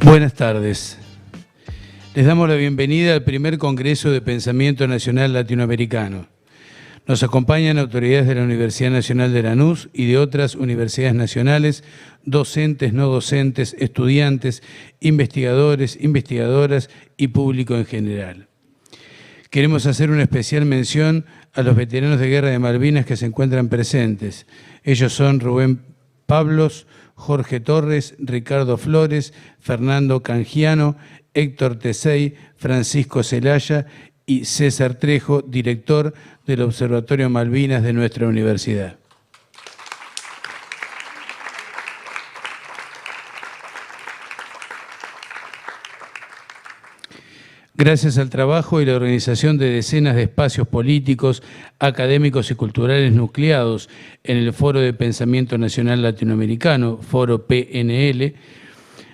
Buenas tardes. Les damos la bienvenida al primer Congreso de Pensamiento Nacional Latinoamericano. Nos acompañan autoridades de la Universidad Nacional de Lanús y de otras universidades nacionales, docentes, no docentes, estudiantes, investigadores, investigadoras y público en general. Queremos hacer una especial mención a los veteranos de Guerra de Malvinas que se encuentran presentes. Ellos son Rubén Pablos, Jorge Torres, Ricardo Flores, Fernando Canjiano, Héctor Tesey, Francisco Celaya y César Trejo, director del Observatorio Malvinas de nuestra universidad. Gracias al trabajo y la organización de decenas de espacios políticos, académicos y culturales nucleados en el Foro de Pensamiento Nacional Latinoamericano, Foro PNL,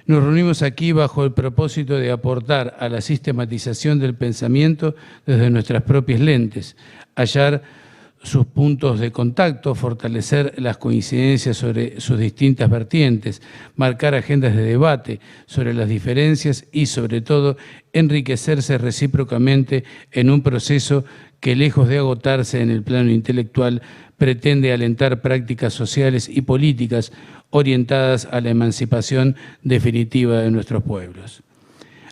nos reunimos aquí bajo el propósito de aportar a la sistematización del pensamiento desde nuestras propias lentes, hallar sus puntos de contacto, fortalecer las coincidencias sobre sus distintas vertientes, marcar agendas de debate sobre las diferencias y, sobre todo, enriquecerse recíprocamente en un proceso que, lejos de agotarse en el plano intelectual, pretende alentar prácticas sociales y políticas orientadas a la emancipación definitiva de nuestros pueblos.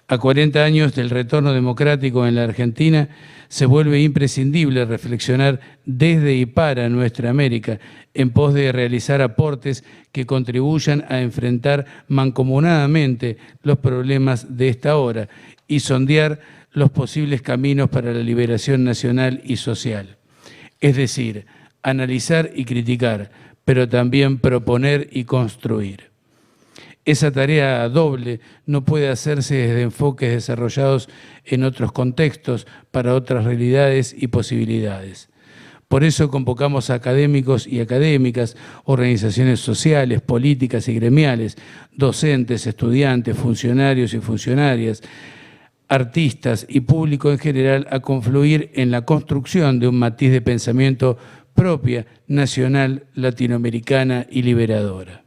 A 40 años del retorno democrático en la Argentina, se vuelve imprescindible reflexionar desde y para nuestra América en pos de realizar aportes que contribuyan a enfrentar mancomunadamente los problemas de esta hora y sondear los posibles caminos para la liberación nacional y social. Es decir, analizar y criticar, pero también proponer y construir. Esa tarea doble no puede hacerse desde enfoques desarrollados en otros contextos para otras realidades y posibilidades. Por eso convocamos a académicos y académicas, organizaciones sociales, políticas y gremiales, docentes, estudiantes, funcionarios y funcionarias, artistas y público en general a confluir en la construcción de un matiz de pensamiento propia, nacional, latinoamericana y liberadora.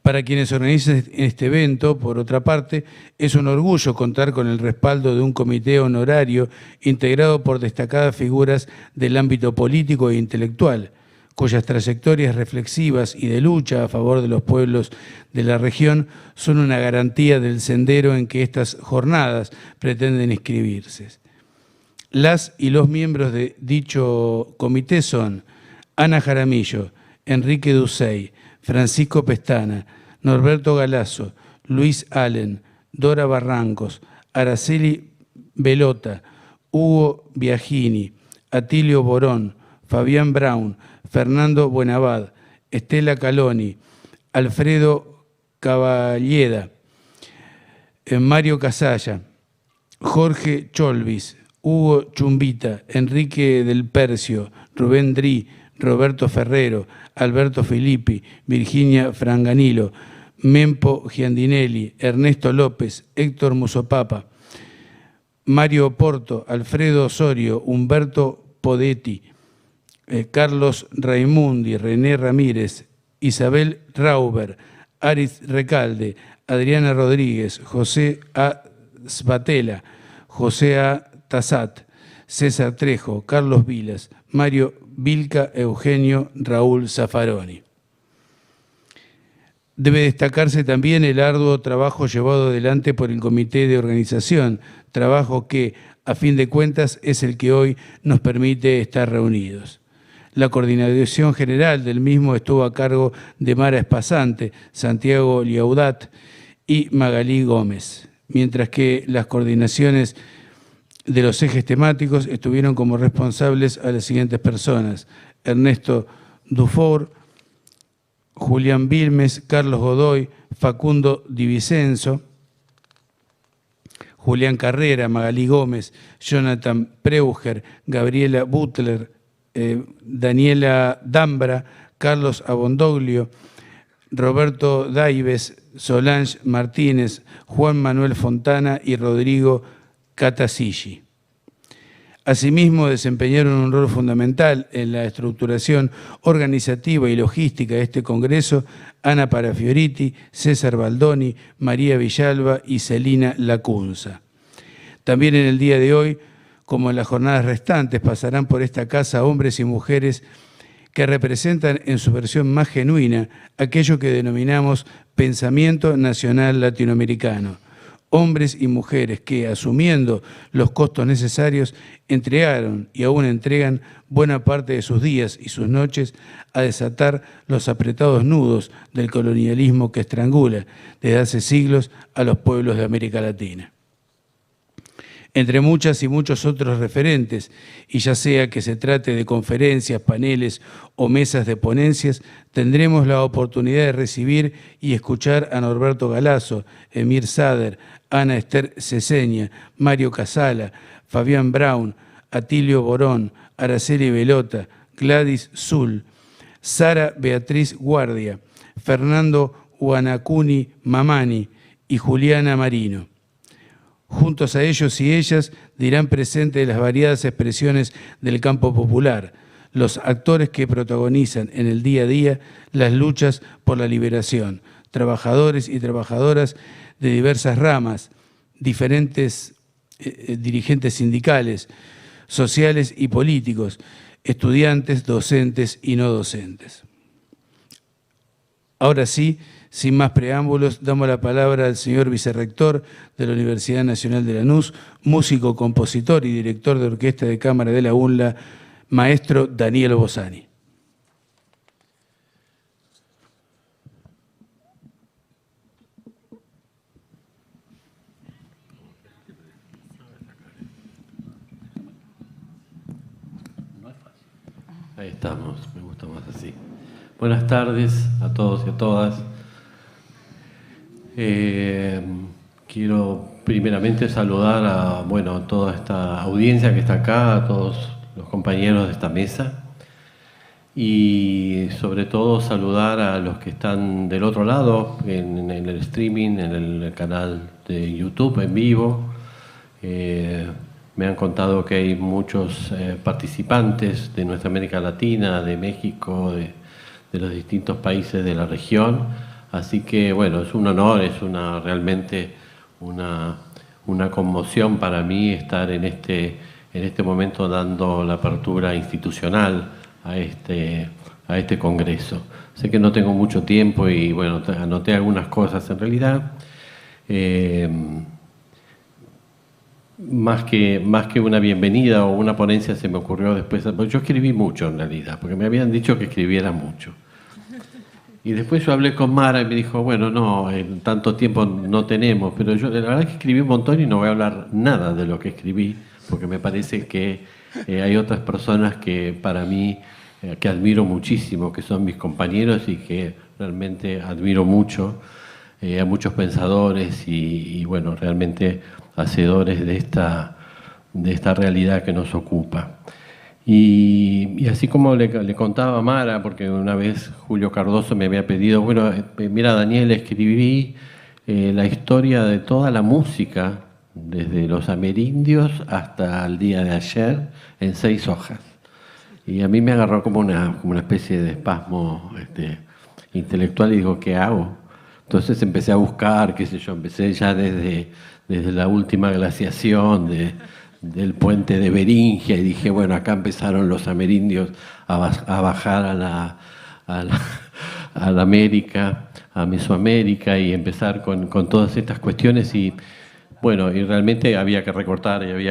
Para quienes organizan este evento, por otra parte, es un orgullo contar con el respaldo de un comité honorario integrado por destacadas figuras del ámbito político e intelectual, cuyas trayectorias reflexivas y de lucha a favor de los pueblos de la región son una garantía del sendero en que estas jornadas pretenden inscribirse. Las y los miembros de dicho comité son Ana Jaramillo, Enrique Dussey, Francisco Pestana, Norberto Galazo, Luis Allen, Dora Barrancos, Araceli Belota, Hugo Biagini, Atilio Borón, Fabián Brown, Fernando Buenabad, Estela Caloni, Alfredo Caballeda, Mario Casalla, Jorge Cholvis, Hugo Chumbita, Enrique del Percio, Rubén Dri, Roberto Ferrero, Alberto Filippi, Virginia Franganilo, Mempo Giandinelli, Ernesto López, Héctor Musopapa, Mario Porto, Alfredo Osorio, Humberto Podetti, Carlos Raimundi, René Ramírez, Isabel Rauber, Aris Recalde, Adriana Rodríguez, José A. Svatela, José A. Tassat, César Trejo, Carlos Vilas, Mario Vilca, Eugenio, Raúl Zaffaroni. Debe destacarse también el arduo trabajo llevado adelante por el Comité de Organización, trabajo que, a fin de cuentas, es el que hoy nos permite estar reunidos. La coordinación general del mismo estuvo a cargo de Mara Espasante, Santiago Liaudat y Magalí Gómez, mientras que las coordinaciones de los ejes temáticos estuvieron como responsables a las siguientes personas: Ernesto Dufour, Julián Vilmes, Carlos Godoy, Facundo Di Vicenzo, Julián Carrera, Magalí Gómez, Jonathan Preuger, Gabriela Butler, Daniela Dambra, Carlos Abondoglio, Roberto Daives, Solange Martínez, Juan Manuel Fontana y Rodrigo Catasilli. Asimismo, desempeñaron un rol fundamental en la estructuración organizativa y logística de este Congreso Ana Parafioriti, César Baldoni, María Villalba y Celina Lacunza. También en el día de hoy, como en las jornadas restantes, pasarán por esta casa hombres y mujeres que representan en su versión más genuina aquello que denominamos pensamiento nacional latinoamericano. Hombres y mujeres que, asumiendo los costos necesarios, entregaron y aún entregan buena parte de sus días y sus noches a desatar los apretados nudos del colonialismo que estrangula desde hace siglos a los pueblos de América Latina. Entre muchas y muchos otros referentes, y ya sea que se trate de conferencias, paneles o mesas de ponencias, tendremos la oportunidad de recibir y escuchar a Norberto Galazo, Emir Sader, Ana Esther Ceseña, Mario Casala, Fabián Brown, Atilio Borón, Araceli Velota, Gladys Zul, Sara Beatriz Guardia, Fernando Guanacuni Mamani y Juliana Marino. Juntos a ellos y ellas dirán presente las variadas expresiones del campo popular, los actores que protagonizan en el día a día las luchas por la liberación, trabajadores y trabajadoras de diversas ramas, diferentes dirigentes sindicales, sociales y políticos, estudiantes, docentes y no docentes. Ahora sí, sin más preámbulos, damos la palabra al señor vicerrector de la Universidad Nacional de Lanús, músico, compositor y director de orquesta de cámara de la UNLA, maestro Daniel Bossani. Ahí estamos, me gusta más así. Buenas tardes a todos y a todas. Quiero primeramente saludar a toda esta audiencia que está acá, a todos los compañeros de esta mesa y sobre todo saludar a los que están del otro lado en el streaming, en el canal de YouTube en vivo. Me han contado que hay muchos participantes de nuestra América Latina, de México, de los distintos países de la región. Así que, es un honor, es realmente una conmoción para mí estar en este momento dando la apertura institucional a este congreso. Sé que no tengo mucho tiempo y, anoté algunas cosas en realidad. Más que una bienvenida o una ponencia se me ocurrió después, porque yo escribí mucho en realidad, porque me habían dicho que escribiera mucho. Y después yo hablé con Mara y me dijo, en tanto tiempo no tenemos, pero yo la verdad es que escribí un montón y no voy a hablar nada de lo que escribí, porque me parece que hay otras personas que para mí, que admiro muchísimo, que son mis compañeros y que realmente admiro mucho, a muchos pensadores y realmente hacedores de esta realidad que nos ocupa. Y así como le contaba a Mara, porque una vez Julio Cardoso me había pedido, mira Daniel, escribí la historia de toda la música, desde los amerindios hasta el día de ayer, en 6 hojas. Y a mí me agarró como una especie de espasmo intelectual y digo, ¿qué hago? Entonces empecé a buscar, empecé ya desde la última glaciación del puente de Beringia y dije, acá empezaron los amerindios a bajar a la América, a Mesoamérica y empezar con todas estas cuestiones y realmente había que recortar y ahí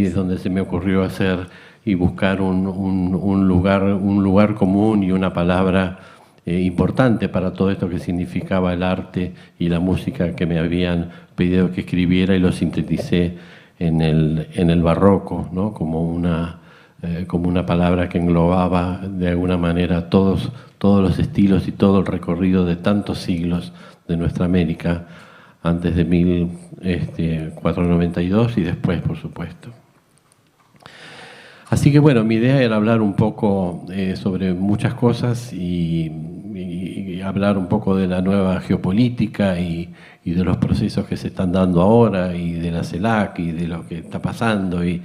es donde se me ocurrió hacer y buscar un lugar común y una palabra importante para todo esto que significaba el arte y la música que me habían pedido que escribiera y lo sinteticé en el barroco, ¿no? como una palabra que englobaba de alguna manera todos los estilos y todo el recorrido de tantos siglos de nuestra América, antes de 1492 y después, por supuesto. Así que mi idea era hablar un poco sobre muchas cosas y y hablar un poco de la nueva geopolítica y de los procesos que se están dando ahora, y de la CELAC, y de lo que está pasando, y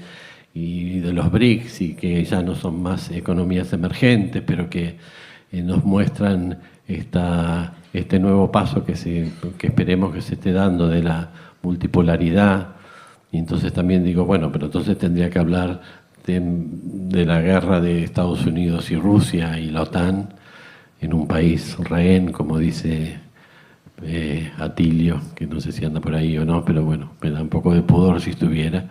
de los BRICS, y que ya no son más economías emergentes, pero que nos muestran este nuevo paso que esperemos que se esté dando de la multipolaridad. Y entonces también digo, bueno, pero entonces tendría que hablar de la guerra de Estados Unidos y Rusia y la OTAN en un país rehén, como dice Atilio, que no sé si anda por ahí o no, pero bueno, me da un poco de pudor si estuviera.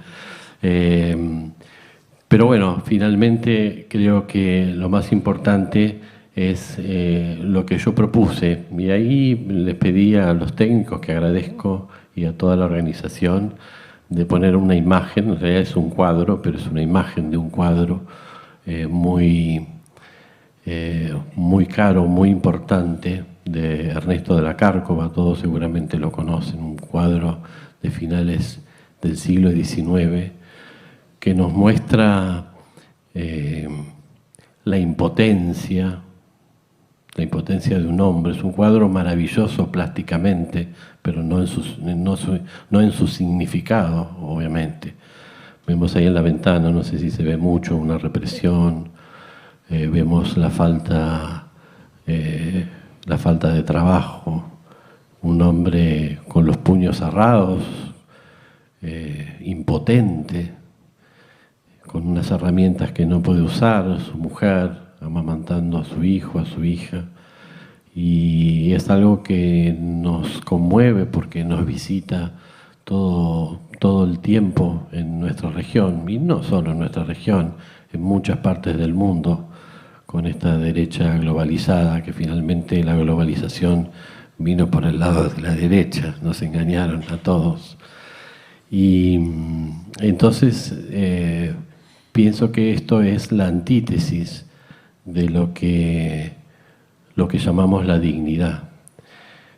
Pero bueno, finalmente creo que lo más importante es lo que yo propuse, y ahí les pedí a los técnicos, que agradezco, y a toda la organización, de poner una imagen. En realidad es un cuadro, pero es una imagen de un cuadro muy caro, muy importante, de Ernesto de la Cárcova. Todos seguramente lo conocen, un cuadro de finales del siglo XIX que nos muestra la impotencia de un hombre. Es un cuadro maravilloso plásticamente, pero no en su significado, obviamente. Vemos ahí en la ventana, no sé si se ve mucho, una represión, vemos la falta de trabajo, un hombre con los puños cerrados, impotente, con unas herramientas que no puede usar, su mujer amamantando a su hijo, a su hija, y es algo que nos conmueve porque nos visita todo el tiempo en nuestra región, y no solo en nuestra región, en muchas partes del mundo, con esta derecha globalizada, que finalmente la globalización vino por el lado de la derecha, nos engañaron a todos. Y entonces pienso que esto es la antítesis de lo que llamamos la dignidad.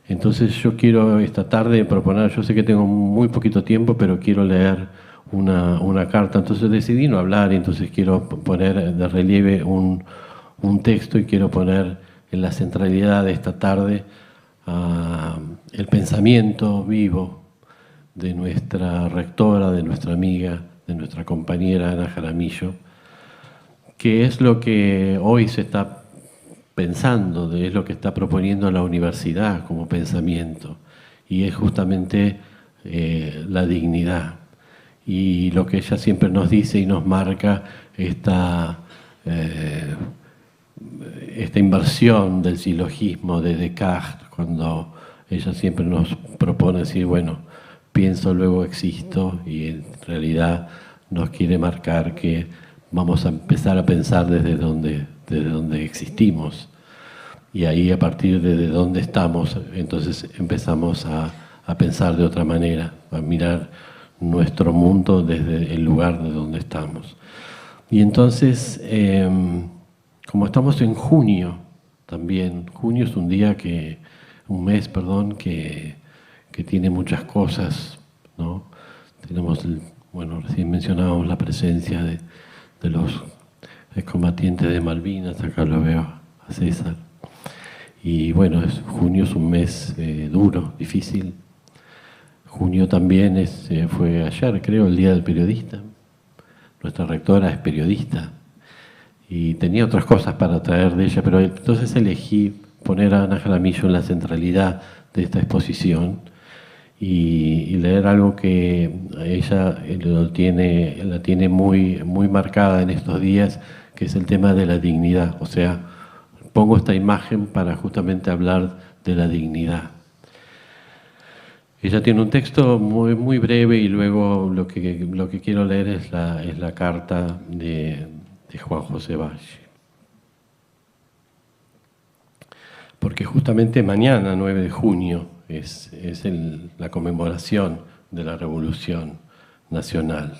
Entonces yo quiero esta tarde proponer, yo sé que tengo muy poquito tiempo, pero quiero leer una carta, entonces decidí no hablar, y entonces quiero poner de relieve un texto, y quiero poner en la centralidad de esta tarde el pensamiento vivo de nuestra rectora, de nuestra amiga, de nuestra compañera Ana Jaramillo, que es lo que hoy se está pensando, es lo que está proponiendo la universidad como pensamiento, y es justamente la dignidad. Y lo que ella siempre nos dice y nos marca esta inversión del silogismo de Descartes, cuando ella siempre nos propone decir, bueno, pienso, luego existo, y en realidad nos quiere marcar que vamos a empezar a pensar desde donde existimos, y ahí, a partir de donde estamos, entonces empezamos a pensar de otra manera, a mirar nuestro mundo desde el lugar de donde estamos. Y entonces, como estamos en junio también, junio es un mes que tiene muchas cosas, ¿no? Tenemos, recién mencionábamos la presencia de los excombatientes de Malvinas, acá lo veo a César. Y bueno, junio es un mes duro, difícil. Junio también fue ayer, creo, el Día del Periodista. Nuestra rectora es periodista y tenía otras cosas para traer de ella, pero entonces elegí poner a Ana Jaramillo en la centralidad de esta exposición y leer algo que ella la tiene muy, muy marcada en estos días, que es el tema de la dignidad. O sea, pongo esta imagen para justamente hablar de la dignidad. Ella tiene un texto muy, muy breve, y luego lo que quiero leer es la carta de Juan José Valle. Porque justamente mañana, 9 de junio, es la conmemoración de la Revolución Nacional.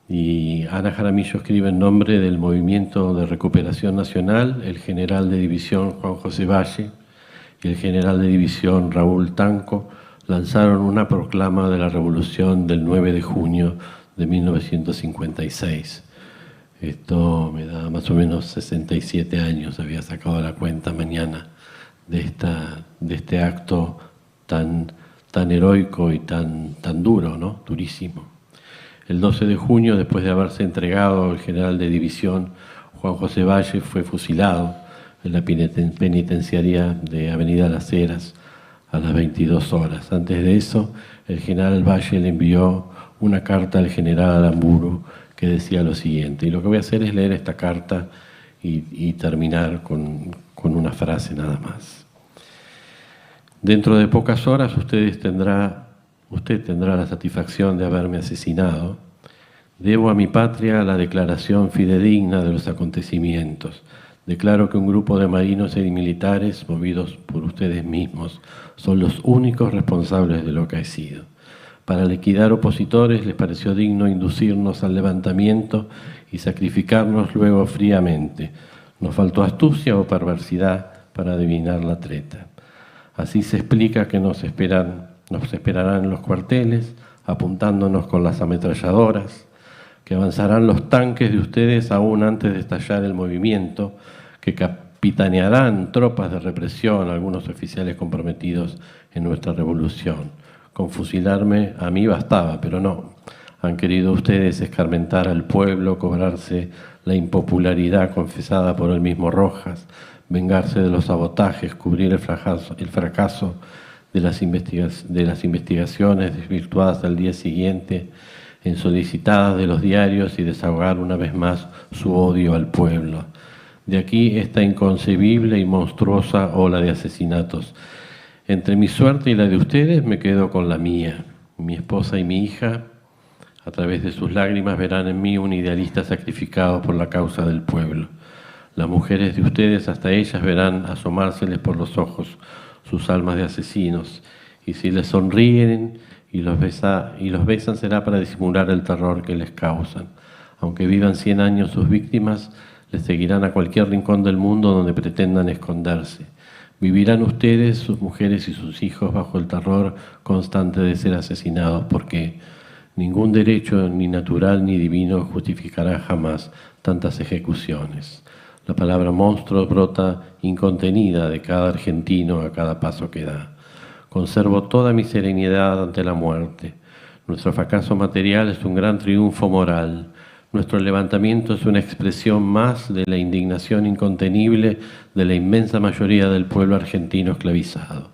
Y Ana Jaramillo escribe en nombre del Movimiento de Recuperación Nacional, el general de división Juan José Valle y el general de división Raúl Tanco lanzaron una proclama de la Revolución del 9 de junio de 1956. Esto me da más o menos 67 años, había sacado la cuenta mañana de este acto tan heroico y tan duro, ¿no? Durísimo. El 12 de junio, después de haberse entregado el general de división Juan José Valle, fue fusilado en la penitenciaría de Avenida Las Heras a las 22 horas. Antes de eso, el general Valle le envió una carta al general Aramburu que decía lo siguiente. Y lo que voy a hacer es leer esta carta y terminar con una frase nada más. Dentro de pocas horas usted tendrá la satisfacción de haberme asesinado. Debo a mi patria la declaración fidedigna de los acontecimientos. Declaro que un grupo de marinos y militares, movidos por ustedes mismos, son los únicos responsables de lo acaecido. Para liquidar opositores les pareció digno inducirnos al levantamiento y sacrificarnos luego fríamente. Nos faltó astucia o perversidad para adivinar la treta. Así se explica que nos esperarán en los cuarteles, apuntándonos con las ametralladoras, que avanzarán los tanques de ustedes aún antes de estallar el movimiento, que capitanearán tropas de represión, algunos oficiales comprometidos en nuestra revolución. Con fusilarme a mí bastaba, pero no. Han querido ustedes escarmentar al pueblo, cobrarse la impopularidad confesada por el mismo Rojas, vengarse de los sabotajes, cubrir el fracaso de las investigaciones desvirtuadas al día siguiente en solicitadas de los diarios y desahogar una vez más su odio al pueblo. De aquí esta inconcebible y monstruosa ola de asesinatos. Entre mi suerte y la de ustedes me quedo con la mía. Mi esposa y mi hija, a través de sus lágrimas, verán en mí un idealista sacrificado por la causa del pueblo. Las mujeres de ustedes, hasta ellas, verán asomárseles por los ojos sus almas de asesinos. Y si les sonríen y los besan, será para disimular el terror que les causan. Aunque vivan 100 años sus víctimas, les seguirán a cualquier rincón del mundo donde pretendan esconderse. Vivirán ustedes, sus mujeres y sus hijos bajo el terror constante de ser asesinados, porque ningún derecho, ni natural ni divino, justificará jamás tantas ejecuciones. La palabra monstruo brota incontenida de cada argentino a cada paso que da. Conservo toda mi serenidad ante la muerte. Nuestro fracaso material es un gran triunfo moral. Nuestro levantamiento es una expresión más de la indignación incontenible de la inmensa mayoría del pueblo argentino esclavizado.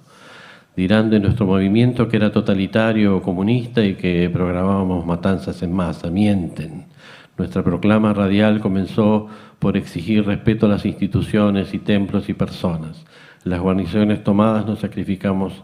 Dirán de nuestro movimiento que era totalitario o comunista y que programábamos matanzas en masa. Mienten. Nuestra proclama radial comenzó por exigir respeto a las instituciones y templos y personas. En las guarniciones tomadas no sacrificamos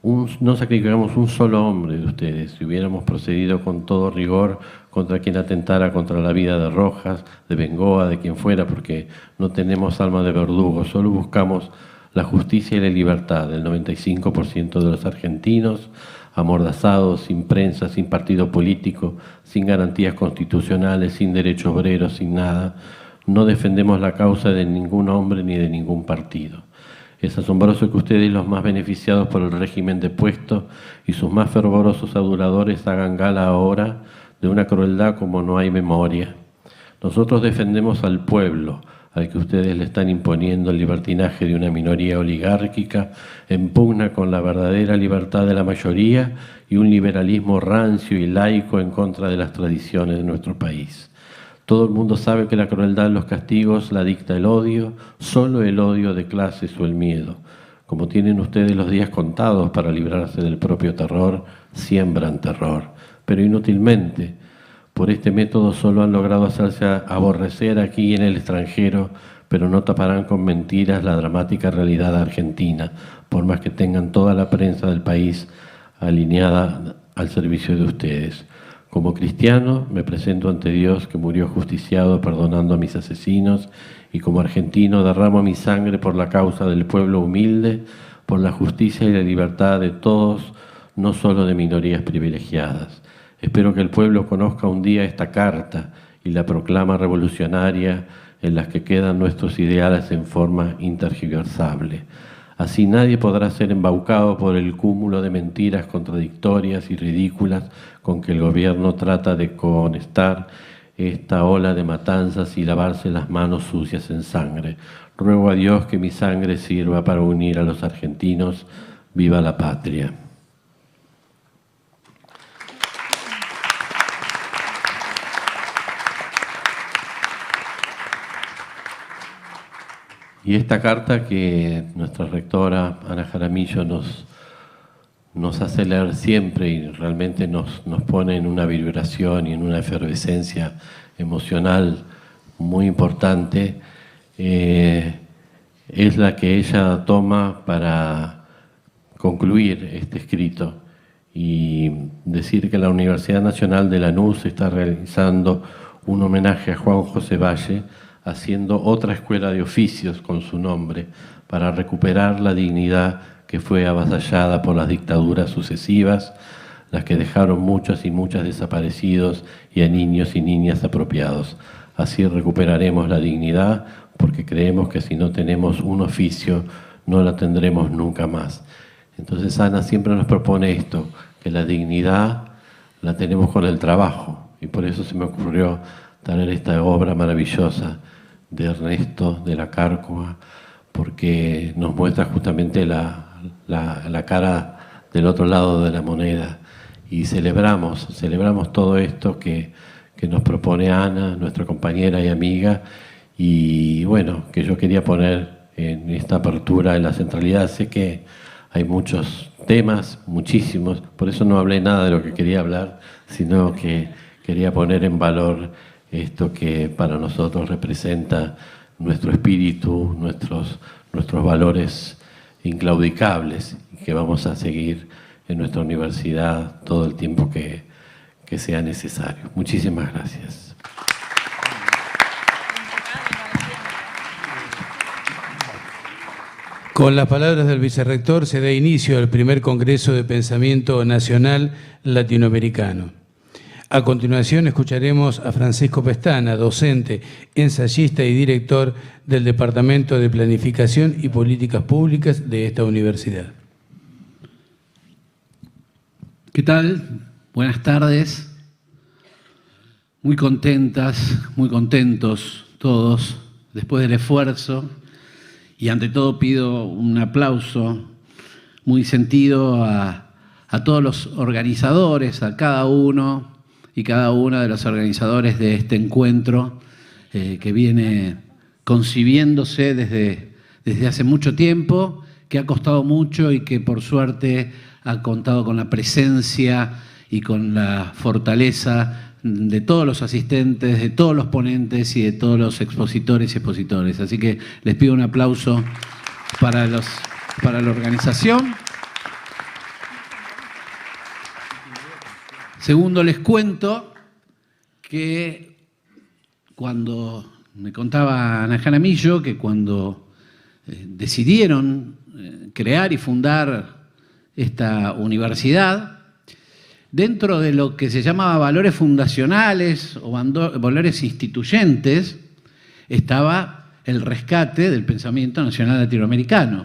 un solo hombre de ustedes. Si hubiéramos procedido con todo rigor contra quien atentara contra la vida de Rojas, de Bengoa, de quien fuera, porque no tenemos alma de verdugo, solo buscamos la justicia y la libertad del 95% de los argentinos, amordazados, sin prensa, sin partido político, sin garantías constitucionales, sin derecho obrero, sin nada. No defendemos la causa de ningún hombre ni de ningún partido. Es asombroso que ustedes, los más beneficiados por el régimen depuesto y sus más fervorosos aduladores, hagan gala ahora de una crueldad como no hay memoria. Nosotros defendemos al pueblo, al que ustedes le están imponiendo el libertinaje de una minoría oligárquica, en pugna con la verdadera libertad de la mayoría y un liberalismo rancio y laico en contra de las tradiciones de nuestro país. Todo el mundo sabe que la crueldad en los castigos la dicta el odio, solo el odio de clases o el miedo. Como tienen ustedes los días contados para librarse del propio terror, siembran terror, pero inútilmente. Por este método solo han logrado hacerse aborrecer aquí en el extranjero, pero no taparán con mentiras la dramática realidad argentina, por más que tengan toda la prensa del país alineada al servicio de ustedes. Como cristiano me presento ante Dios, que murió justiciado perdonando a mis asesinos, y como argentino derramo mi sangre por la causa del pueblo humilde, por la justicia y la libertad de todos, no solo de minorías privilegiadas. Espero que el pueblo conozca un día esta carta y la proclama revolucionaria en las que quedan nuestros ideales en forma intergiversable. Así nadie podrá ser embaucado por el cúmulo de mentiras contradictorias y ridículas con que el gobierno trata de cohonestar esta ola de matanzas y lavarse las manos sucias en sangre. Ruego a Dios que mi sangre sirva para unir a los argentinos. ¡Viva la patria! Y esta carta que nuestra rectora Ana Jaramillo nos hace leer siempre y realmente nos pone en una vibración y en una efervescencia emocional muy importante, es la que ella toma para concluir este escrito y decir que la Universidad Nacional de Lanús está realizando un homenaje a Juan José Valle, haciendo otra escuela de oficios con su nombre para recuperar la dignidad que fue avasallada por las dictaduras sucesivas, las que dejaron muchos y muchas desaparecidos y a niños y niñas apropiados. Así recuperaremos la dignidad, porque creemos que si no tenemos un oficio, no la tendremos nunca más. Entonces Ana siempre nos propone esto, que la dignidad la tenemos con el trabajo, y por eso se me ocurrió traer esta obra maravillosa de Ernesto de la Cárcova, porque nos muestra justamente la cara del otro lado de la moneda, y celebramos todo esto que nos propone Ana, nuestra compañera y amiga, y bueno, que yo quería poner en esta apertura en la centralidad. Sé que hay muchos temas, muchísimos, por eso no hablé nada de lo que quería hablar, sino que quería poner en valor esto que para nosotros representa nuestro espíritu, nuestros valores inclaudicables, que vamos a seguir en nuestra universidad todo el tiempo que sea necesario. Muchísimas gracias. Con las palabras del vicerrector se da inicio al primer Congreso de Pensamiento Nacional Latinoamericano. A continuación escucharemos a Francisco Pestana, docente, ensayista y director del Departamento de Planificación y Políticas Públicas de esta universidad. ¿Qué tal? Buenas tardes. Muy contentas, muy contentos todos después del esfuerzo. Y ante todo pido un aplauso muy sentido a todos los organizadores, a cada uno y cada una de los organizadores de este encuentro que viene concibiéndose desde hace mucho tiempo, que ha costado mucho y que por suerte ha contado con la presencia y con la fortaleza de todos los asistentes, de todos los ponentes y de todos los expositores y expositores. Así que les pido un aplauso para la organización. Segundo, les cuento que cuando me contaba Ana Jaramillo que cuando decidieron crear y fundar esta universidad, dentro de lo que se llamaba valores fundacionales o valores instituyentes, estaba el rescate del pensamiento nacional latinoamericano.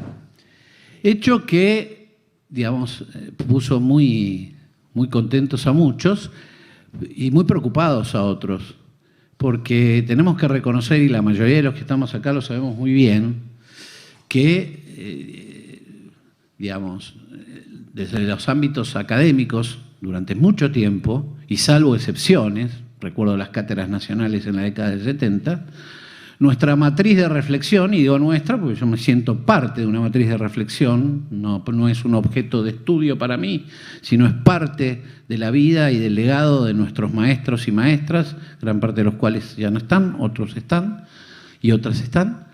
Hecho que, digamos, puso muy contentos a muchos y muy preocupados a otros, porque tenemos que reconocer, y la mayoría de los que estamos acá lo sabemos muy bien, que, digamos, desde los ámbitos académicos, durante mucho tiempo, y salvo excepciones, recuerdo las cátedras nacionales en la década del 70, nuestra matriz de reflexión, y digo nuestra porque yo me siento parte de una matriz de reflexión, no es un objeto de estudio para mí, sino es parte de la vida y del legado de nuestros maestros y maestras, gran parte de los cuales ya no están, otros están y otras están,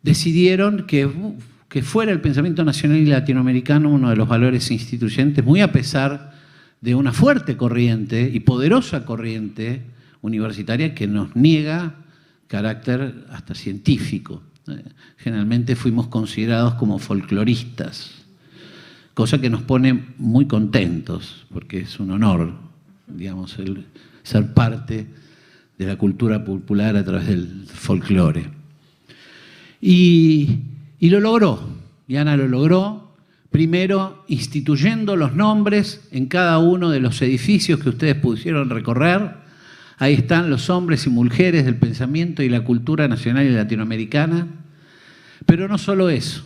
decidieron que fuera el pensamiento nacional y latinoamericano uno de los valores instituyentes, muy a pesar de una fuerte corriente y poderosa corriente universitaria que nos niega carácter hasta científico. Generalmente fuimos considerados como folcloristas, cosa que nos pone muy contentos, porque es un honor, digamos, el ser parte de la cultura popular a través del folclore. Y lo logró, y Ana lo logró, primero instituyendo los nombres en cada uno de los edificios que ustedes pudieron recorrer, Ahí están los hombres y mujeres del pensamiento y la cultura nacional y latinoamericana. Pero no solo eso,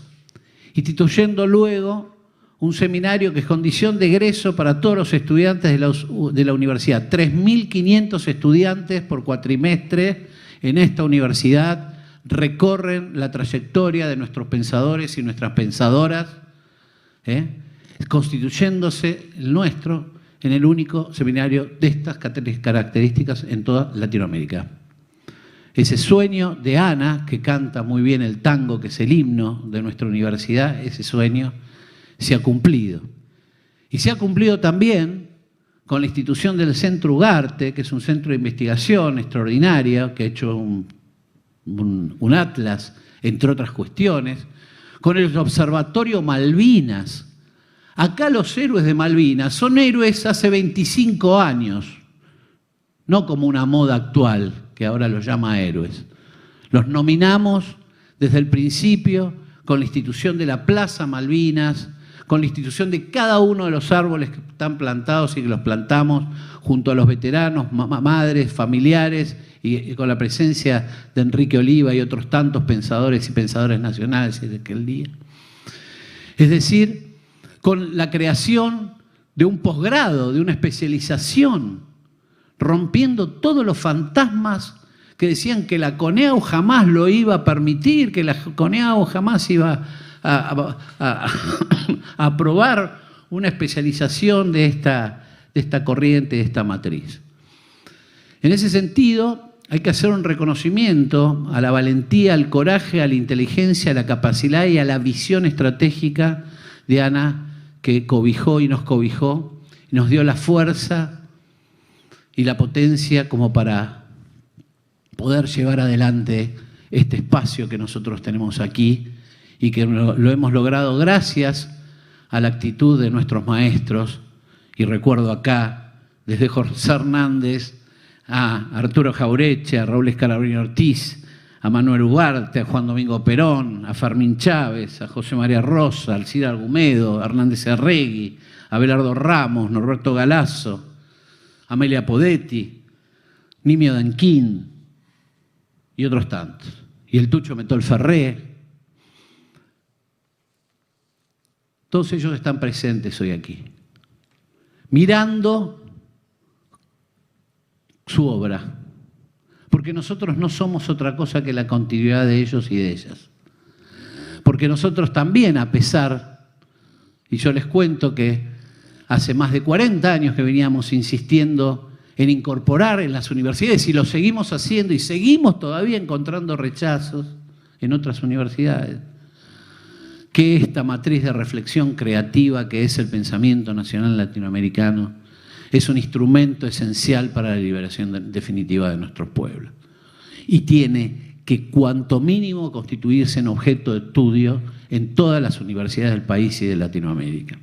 instituyendo luego un seminario que es condición de egreso para todos los estudiantes de la universidad. 3.500 estudiantes por cuatrimestre en esta universidad recorren la trayectoria de nuestros pensadores y nuestras pensadoras, constituyéndose el nuestro en el único seminario de estas características en toda Latinoamérica. Ese sueño de Ana, que canta muy bien el tango, que es el himno de nuestra universidad, ese sueño se ha cumplido. Y se ha cumplido también con la institución del Centro Ugarte, que es un centro de investigación extraordinario, que ha hecho un atlas, entre otras cuestiones, con el Observatorio Malvinas. Acá los héroes de Malvinas son héroes hace 25 años, no como una moda actual, que ahora los llama héroes. Los nominamos desde el principio con la institución de la Plaza Malvinas, con la institución de cada uno de los árboles que están plantados y que los plantamos junto a los veteranos, madres, familiares, y con la presencia de Enrique Oliva y otros tantos pensadores y pensadoras nacionales de aquel día. Es decir, con la creación de un posgrado, de una especialización, rompiendo todos los fantasmas que decían que la CONEAU jamás lo iba a permitir, que la CONEAU jamás iba a aprobar una especialización de esta corriente, de esta matriz. En ese sentido, hay que hacer un reconocimiento a la valentía, al coraje, a la inteligencia, a la capacidad y a la visión estratégica de Ana, que cobijó y nos dio la fuerza y la potencia como para poder llevar adelante este espacio que nosotros tenemos aquí y que lo hemos logrado gracias a la actitud de nuestros maestros. Y recuerdo acá, desde José Hernández, a Arturo Jaureche, a Raúl Scalabrini Ortiz, a Manuel Ugarte, a Juan Domingo Perón, a Fermín Chávez, a José María Rosa, a Alcira Argumedo, a Hernández Arregui, a Abelardo Ramos, Norberto Galazo, Amelia Podetti, Nimio Danquín y otros tantos. Y el Tucho Metol Ferré. Todos ellos están presentes hoy aquí, mirando su obra, porque nosotros no somos otra cosa que la continuidad de ellos y de ellas. Porque nosotros también, a pesar, y yo les cuento que hace más de 40 años que veníamos insistiendo en incorporar en las universidades, y lo seguimos haciendo, y seguimos todavía encontrando rechazos en otras universidades, que esta matriz de reflexión creativa que es el pensamiento nacional latinoamericano es un instrumento esencial para la liberación definitiva de nuestros pueblos. Y tiene que, cuanto mínimo, constituirse en objeto de estudio en todas las universidades del país y de Latinoamérica.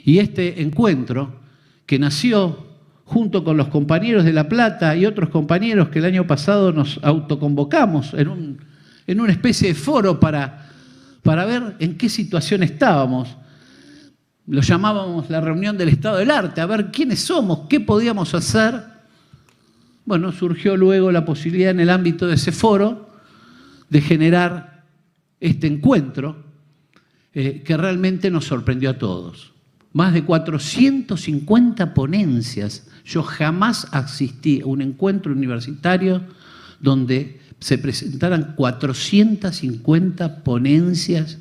Y este encuentro, que nació junto con los compañeros de La Plata y otros compañeros que el año pasado nos autoconvocamos en una especie de foro para ver en qué situación estábamos. Lo llamábamos la reunión del estado del arte, a ver quiénes somos, qué podíamos hacer. Bueno, surgió luego la posibilidad en el ámbito de ese foro de generar este encuentro que realmente nos sorprendió a todos. Más de 450 ponencias. Yo jamás asistí a un encuentro universitario donde se presentaran 450 ponencias,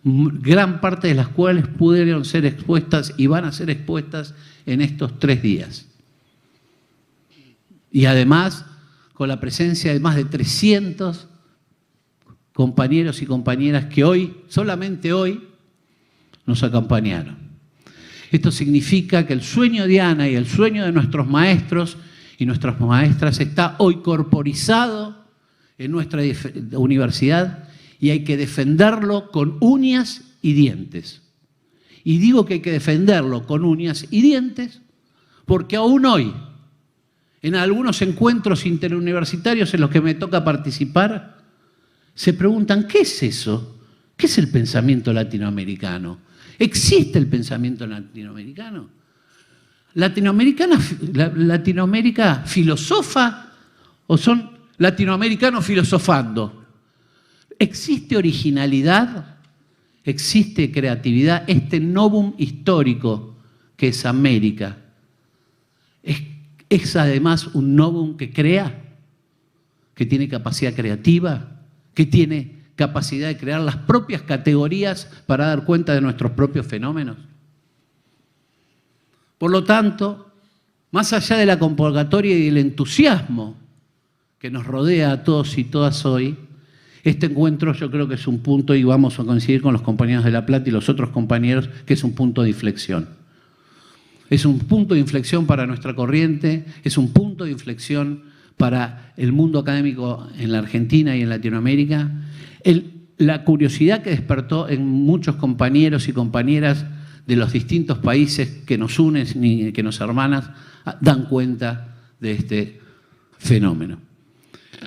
gran parte de las cuales pudieron ser expuestas y van a ser expuestas en estos 3 días. Y además, con la presencia de más de 300 compañeros y compañeras que hoy, solamente hoy, nos acompañaron. Esto significa que el sueño de Ana y el sueño de nuestros maestros y nuestras maestras está hoy corporizado en nuestra universidad, y hay que defenderlo con uñas y dientes. Y digo que hay que defenderlo con uñas y dientes porque aún hoy, en algunos encuentros interuniversitarios en los que me toca participar, se preguntan, ¿qué es eso? ¿Qué es el pensamiento latinoamericano? ¿Existe el pensamiento latinoamericano? ¿Latinoamérica filosofa o son latinoamericanos filosofando? ¿Existe originalidad? ¿Existe creatividad? Este novum histórico que es América, ¿es además un novum que crea? ¿Que tiene capacidad creativa? ¿Que tiene capacidad de crear las propias categorías para dar cuenta de nuestros propios fenómenos? Por lo tanto, más allá de la convocatoria y del entusiasmo que nos rodea a todos y todas hoy, este encuentro yo creo que es un punto, y vamos a coincidir con los compañeros de La Plata y los otros compañeros, que es un punto de inflexión. Es un punto de inflexión para nuestra corriente, es un punto de inflexión para el mundo académico en la Argentina y en Latinoamérica. La curiosidad que despertó en muchos compañeros y compañeras de los distintos países que nos unen y que nos hermanan, dan cuenta de este fenómeno.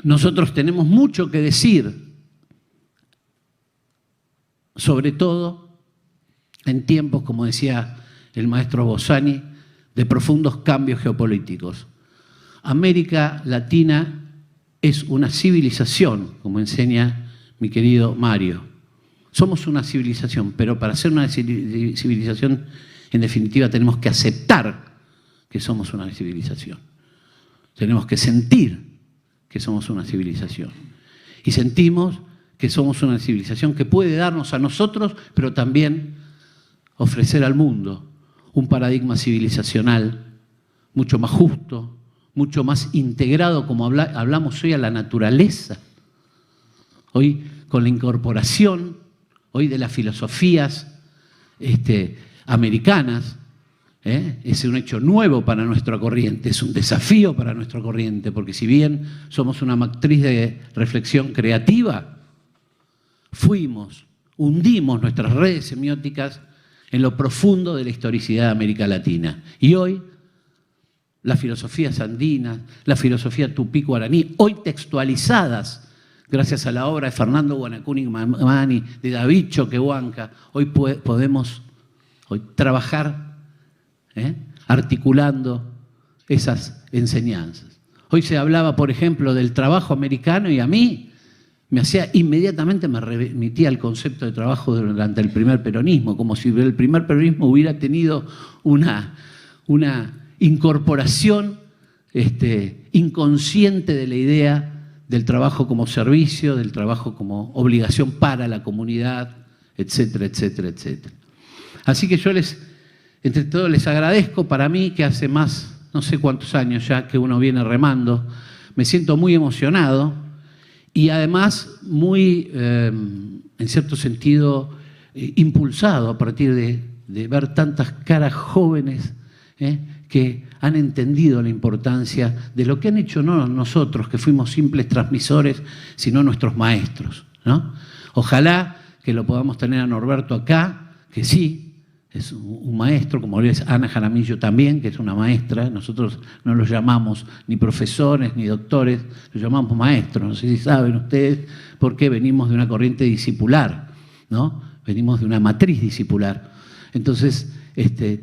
Nosotros tenemos mucho que decir, sobre todo en tiempos, como decía el maestro Bossani, de profundos cambios geopolíticos. América Latina es una civilización, como enseña mi querido Mario. Somos una civilización, pero para ser una civilización, en definitiva, tenemos que aceptar que somos una civilización. Tenemos que sentir que somos una civilización. Y sentimos que somos una civilización que puede darnos a nosotros, pero también ofrecer al mundo un paradigma civilizacional mucho más justo, mucho más integrado, como hablamos hoy, a la naturaleza. Hoy, con la incorporación hoy de las filosofías americanas, es un hecho nuevo para nuestra corriente, es un desafío para nuestra corriente, porque si bien somos una matriz de reflexión creativa, hundimos nuestras redes semióticas en lo profundo de la historicidad de América Latina. Y hoy, las filosofías andinas, la filosofía tupí-guaraní, hoy textualizadas gracias a la obra de Fernando Guanacuni Mamani, de David Choquehuanca, hoy podemos trabajar articulando esas enseñanzas. Hoy se hablaba, por ejemplo, del trabajo americano y a mí inmediatamente me remitía al concepto de trabajo durante el primer peronismo, como si el primer peronismo hubiera tenido una incorporación inconsciente de la idea del trabajo como servicio, del trabajo como obligación para la comunidad, etcétera, etcétera, etcétera. Así que yo entre todos les agradezco. Para mí, que hace más, no sé cuántos años ya que uno viene remando, me siento muy emocionado y además muy, en cierto sentido, impulsado a partir de ver tantas caras jóvenes que han entendido la importancia de lo que han hecho no nosotros, que fuimos simples transmisores, sino nuestros maestros, ¿no? Ojalá que lo podamos tener a Norberto acá, que sí, es un maestro, como es Ana Jaramillo también, que es una maestra. Nosotros no los llamamos ni profesores ni doctores, los llamamos maestros. No sé si saben ustedes por qué venimos de una corriente discipular, ¿no? Venimos de una matriz discipular. Entonces,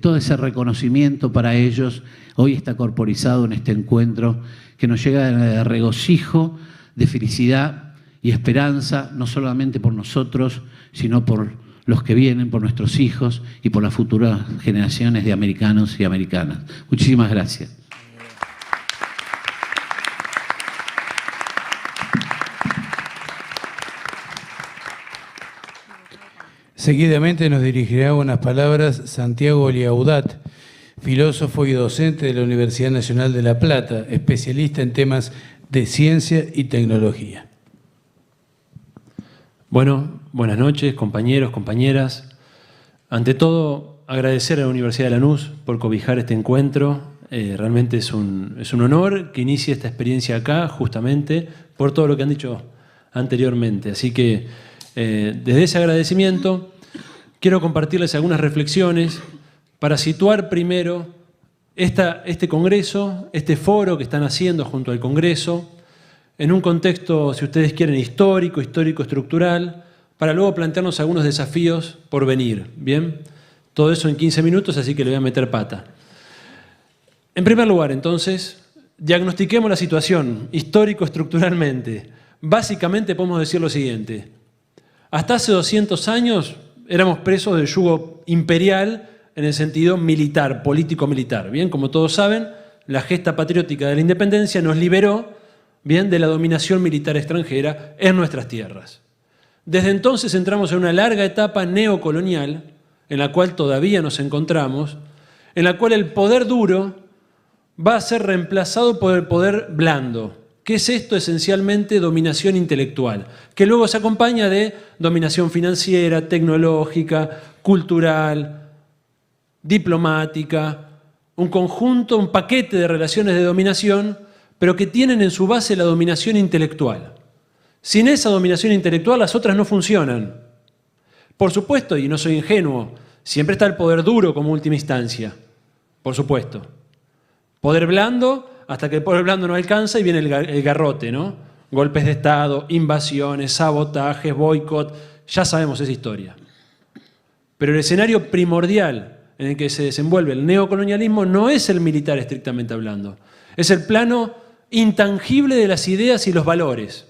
todo ese reconocimiento para ellos hoy está corporizado en este encuentro que nos llega de regocijo, de felicidad y esperanza, no solamente por nosotros, sino por los que vienen, por nuestros hijos y por las futuras generaciones de americanos y americanas. Muchísimas gracias. Seguidamente nos dirigirá unas palabras Santiago Liaudat, filósofo y docente de la Universidad Nacional de La Plata, especialista en temas de ciencia y tecnología. Bueno, buenas noches, compañeros, compañeras. Ante todo, agradecer a la Universidad de Lanús por cobijar este encuentro. Realmente es un honor que inicie esta experiencia acá, justamente, por todo lo que han dicho anteriormente. Así que, desde ese agradecimiento, quiero compartirles algunas reflexiones para situar primero este congreso, este foro que están haciendo junto al Congreso, en un contexto, si ustedes quieren, histórico estructural, para luego plantearnos algunos desafíos por venir. ¿Bien? Todo eso en 15 minutos, así que le voy a meter pata. En primer lugar, entonces, diagnostiquemos la situación histórico-estructuralmente. Básicamente podemos decir lo siguiente. Hasta hace 200 años éramos presos del yugo imperial en el sentido militar, político-militar. Bien, como todos saben, la gesta patriótica de la independencia nos liberó, bien, de la dominación militar extranjera en nuestras tierras. Desde entonces entramos en una larga etapa neocolonial, en la cual todavía nos encontramos, en la cual el poder duro va a ser reemplazado por el poder blando. ¿Qué es esto? Esencialmente dominación intelectual, que luego se acompaña de dominación financiera, tecnológica, cultural, diplomática, un conjunto, un paquete de relaciones de dominación, pero que tienen en su base la dominación intelectual. Sin esa dominación intelectual las otras no funcionan. Por supuesto, y no soy ingenuo, siempre está el poder duro como última instancia, por supuesto. Poder blando, hasta que el poder blando no alcanza y viene el garrote, ¿no? Golpes de Estado, invasiones, sabotajes, boicot, ya sabemos esa historia. Pero el escenario primordial en el que se desenvuelve el neocolonialismo no es el militar estrictamente hablando, es el plano intangible de las ideas y los valores.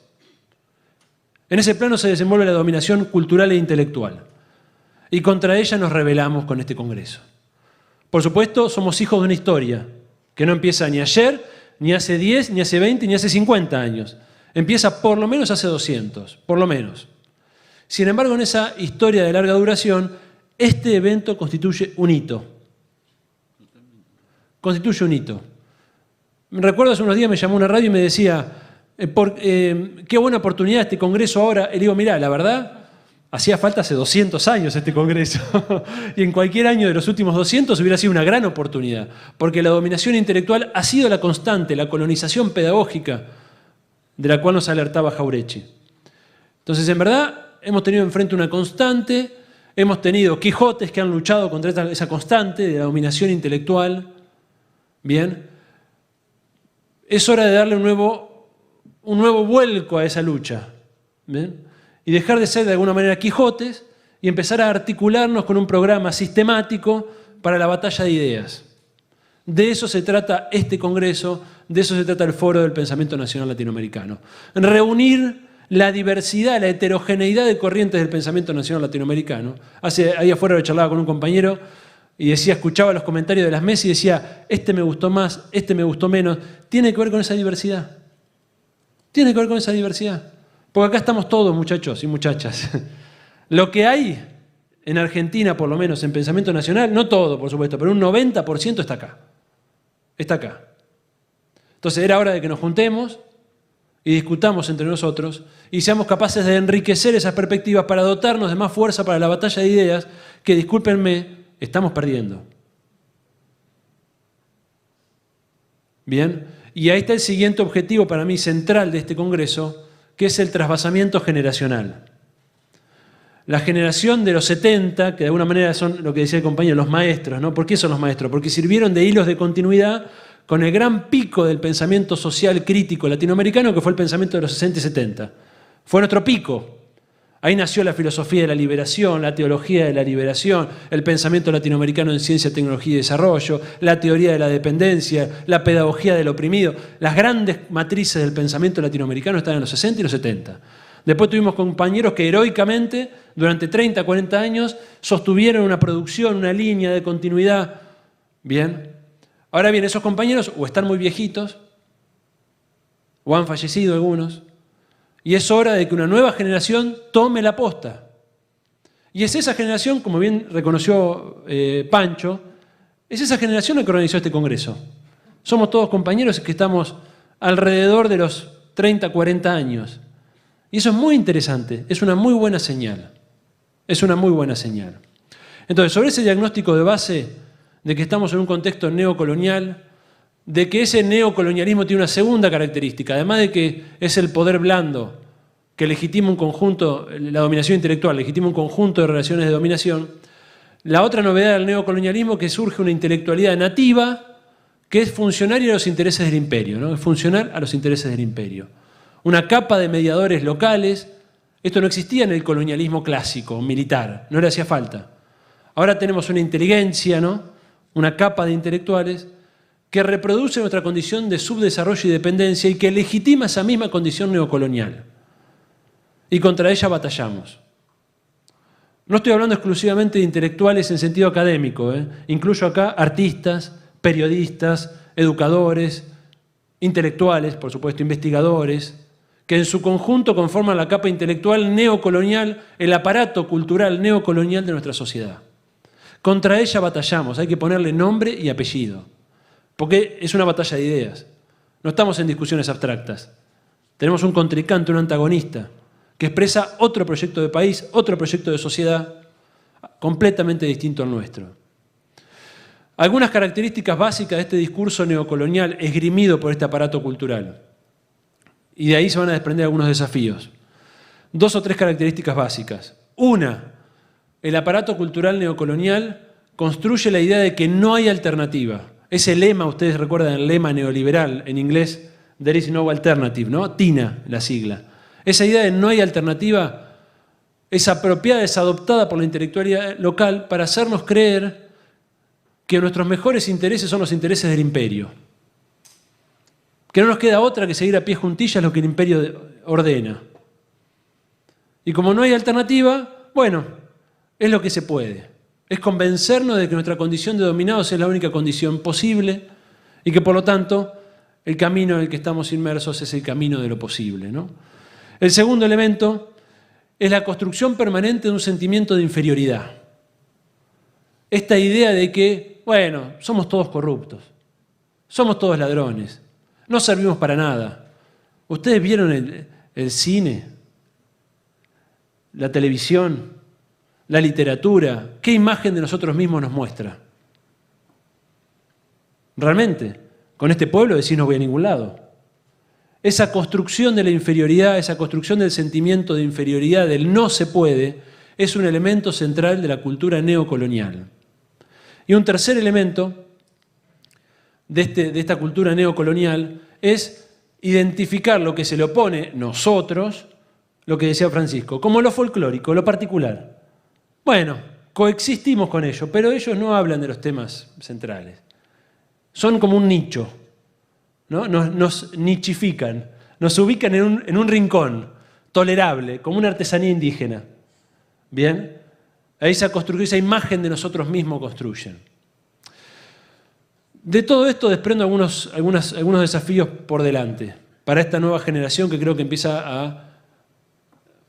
En ese plano se desenvuelve la dominación cultural e intelectual. Y contra ella nos rebelamos con este Congreso. Por supuesto, somos hijos de una historia que no empieza ni ayer, ni hace 10, ni hace 20, ni hace 50 años. Empieza por lo menos hace 200, por lo menos. Sin embargo, en esa historia de larga duración, este evento constituye un hito. Constituye un hito. Recuerdo hace unos días me llamó una radio y me decía, qué buena oportunidad este Congreso ahora. Y le digo, mirá, la verdad, hacía falta hace 200 años este Congreso. Y en cualquier año de los últimos 200 hubiera sido una gran oportunidad. Porque la dominación intelectual ha sido la constante, la colonización pedagógica de la cual nos alertaba Jauretche. Entonces, en verdad, hemos tenido enfrente una constante, hemos tenido Quijotes que han luchado contra esa constante de la dominación intelectual. Bien. Es hora de darle un nuevo vuelco a esa lucha. ¿Bien? Y dejar de ser de alguna manera Quijotes y empezar a articularnos con un programa sistemático para la batalla de ideas. De eso se trata este Congreso, de eso se trata el Foro del Pensamiento Nacional Latinoamericano. Reunir la diversidad, la heterogeneidad de corrientes del pensamiento nacional latinoamericano. Ahí afuera charlaba con un compañero y decía, escuchaba los comentarios de las mesas y decía, este me gustó más, este me gustó menos. Tiene que ver con esa diversidad. Tiene que ver con esa diversidad. Porque acá estamos todos, muchachos y muchachas. Lo que hay en Argentina, por lo menos en pensamiento nacional, no todo, por supuesto, pero un 90% está acá. Está acá. Entonces era hora de que nos juntemos y discutamos entre nosotros y seamos capaces de enriquecer esas perspectivas para dotarnos de más fuerza para la batalla de ideas que, discúlpenme, estamos perdiendo. Bien, y ahí está el siguiente objetivo para mí central de este Congreso, que es el trasvasamiento generacional. La generación de los 70, que de alguna manera son lo que decía el compañero, los maestros, ¿no? ¿Por qué son los maestros? Porque sirvieron de hilos de continuidad con el gran pico del pensamiento social crítico latinoamericano, que fue el pensamiento de los 60 y 70. Fue nuestro pico. Ahí nació la filosofía de la liberación, la teología de la liberación, el pensamiento latinoamericano en ciencia, tecnología y desarrollo, la teoría de la dependencia, la pedagogía del oprimido. Las grandes matrices del pensamiento latinoamericano están en los 60 y los 70. Después tuvimos compañeros que heroicamente, durante 30, 40 años, sostuvieron una producción, una línea de continuidad. Bien. Ahora bien, esos compañeros o están muy viejitos, o han fallecido algunos, y es hora de que una nueva generación tome la posta. Y es esa generación, como bien reconoció Pancho, es esa generación la que organizó este Congreso. Somos todos compañeros que estamos alrededor de los 30, 40 años. Y eso es muy interesante, es una muy buena señal. Es una muy buena señal. Entonces, sobre ese diagnóstico de base de que estamos en un contexto neocolonial, de que ese neocolonialismo tiene una segunda característica, además de que es el poder blando que legitima un conjunto, la dominación intelectual, legitima un conjunto de relaciones de dominación, la otra novedad del neocolonialismo es que surge una intelectualidad nativa que es funcionaria a los intereses del imperio, ¿no? Es funcional a los intereses del imperio. Una capa de mediadores locales, esto no existía en el colonialismo clásico, militar, no le hacía falta. Ahora tenemos una inteligencia, ¿no? Una capa de intelectuales que reproduce nuestra condición de subdesarrollo y dependencia y que legitima esa misma condición neocolonial. Y contra ella batallamos. No estoy hablando exclusivamente de intelectuales en sentido académico, incluyo acá artistas, periodistas, educadores, intelectuales, por supuesto, investigadores, que en su conjunto conforman la capa intelectual neocolonial, el aparato cultural neocolonial de nuestra sociedad. Contra ella batallamos, hay que ponerle nombre y apellido, porque es una batalla de ideas. No estamos en discusiones abstractas. Tenemos un contrincante, un antagonista, que expresa otro proyecto de país, otro proyecto de sociedad, completamente distinto al nuestro. Algunas características básicas de este discurso neocolonial esgrimido por este aparato cultural. Y de ahí se van a desprender algunos desafíos. 2 o 3 características básicas. Una, el aparato cultural neocolonial construye la idea de que no hay alternativa. Ese lema, ustedes recuerdan el lema neoliberal, en inglés, there is no alternative, ¿no? TINA, la sigla. Esa idea de no hay alternativa es apropiada, es adoptada por la intelectualidad local para hacernos creer que nuestros mejores intereses son los intereses del imperio. Que no nos queda otra que seguir a pie juntillas lo que el imperio ordena. Y como no hay alternativa, bueno, es lo que se puede. Es convencernos de que nuestra condición de dominados es la única condición posible y que por lo tanto el camino en el que estamos inmersos es el camino de lo posible, ¿no? El segundo elemento es la construcción permanente de un sentimiento de inferioridad. Esta idea de que, bueno, somos todos corruptos, somos todos ladrones, no servimos para nada. ¿Ustedes vieron el cine, la televisión, la literatura? ¿Qué imagen de nosotros mismos nos muestra? Realmente, con este pueblo decís no voy a ningún lado. Esa construcción de la inferioridad, esa construcción del sentimiento de inferioridad, del no se puede, es un elemento central de la cultura neocolonial. Y un tercer elemento de esta cultura neocolonial es identificar lo que se le opone nosotros, lo que decía Francisco, como lo folclórico, lo particular. Bueno, coexistimos con ellos, pero ellos no hablan de los temas centrales. Son como un nicho, ¿no? Nos nichifican, nos ubican en un rincón tolerable, como una artesanía indígena. ¿Bien? Esa imagen de nosotros mismos construyen. De todo esto desprendo algunos desafíos por delante para esta nueva generación que creo que empieza a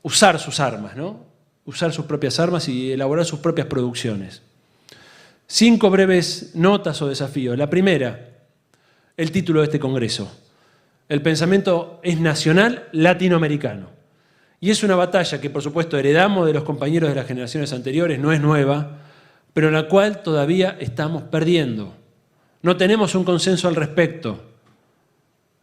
usar sus armas, ¿no? Usar sus propias armas y elaborar sus propias producciones. 5 breves notas o desafíos. La primera, el título de este congreso. El pensamiento es nacional latinoamericano. Y es una batalla que, por supuesto, heredamos de los compañeros de las generaciones anteriores, no es nueva, pero en la cual todavía estamos perdiendo. No tenemos un consenso al respecto.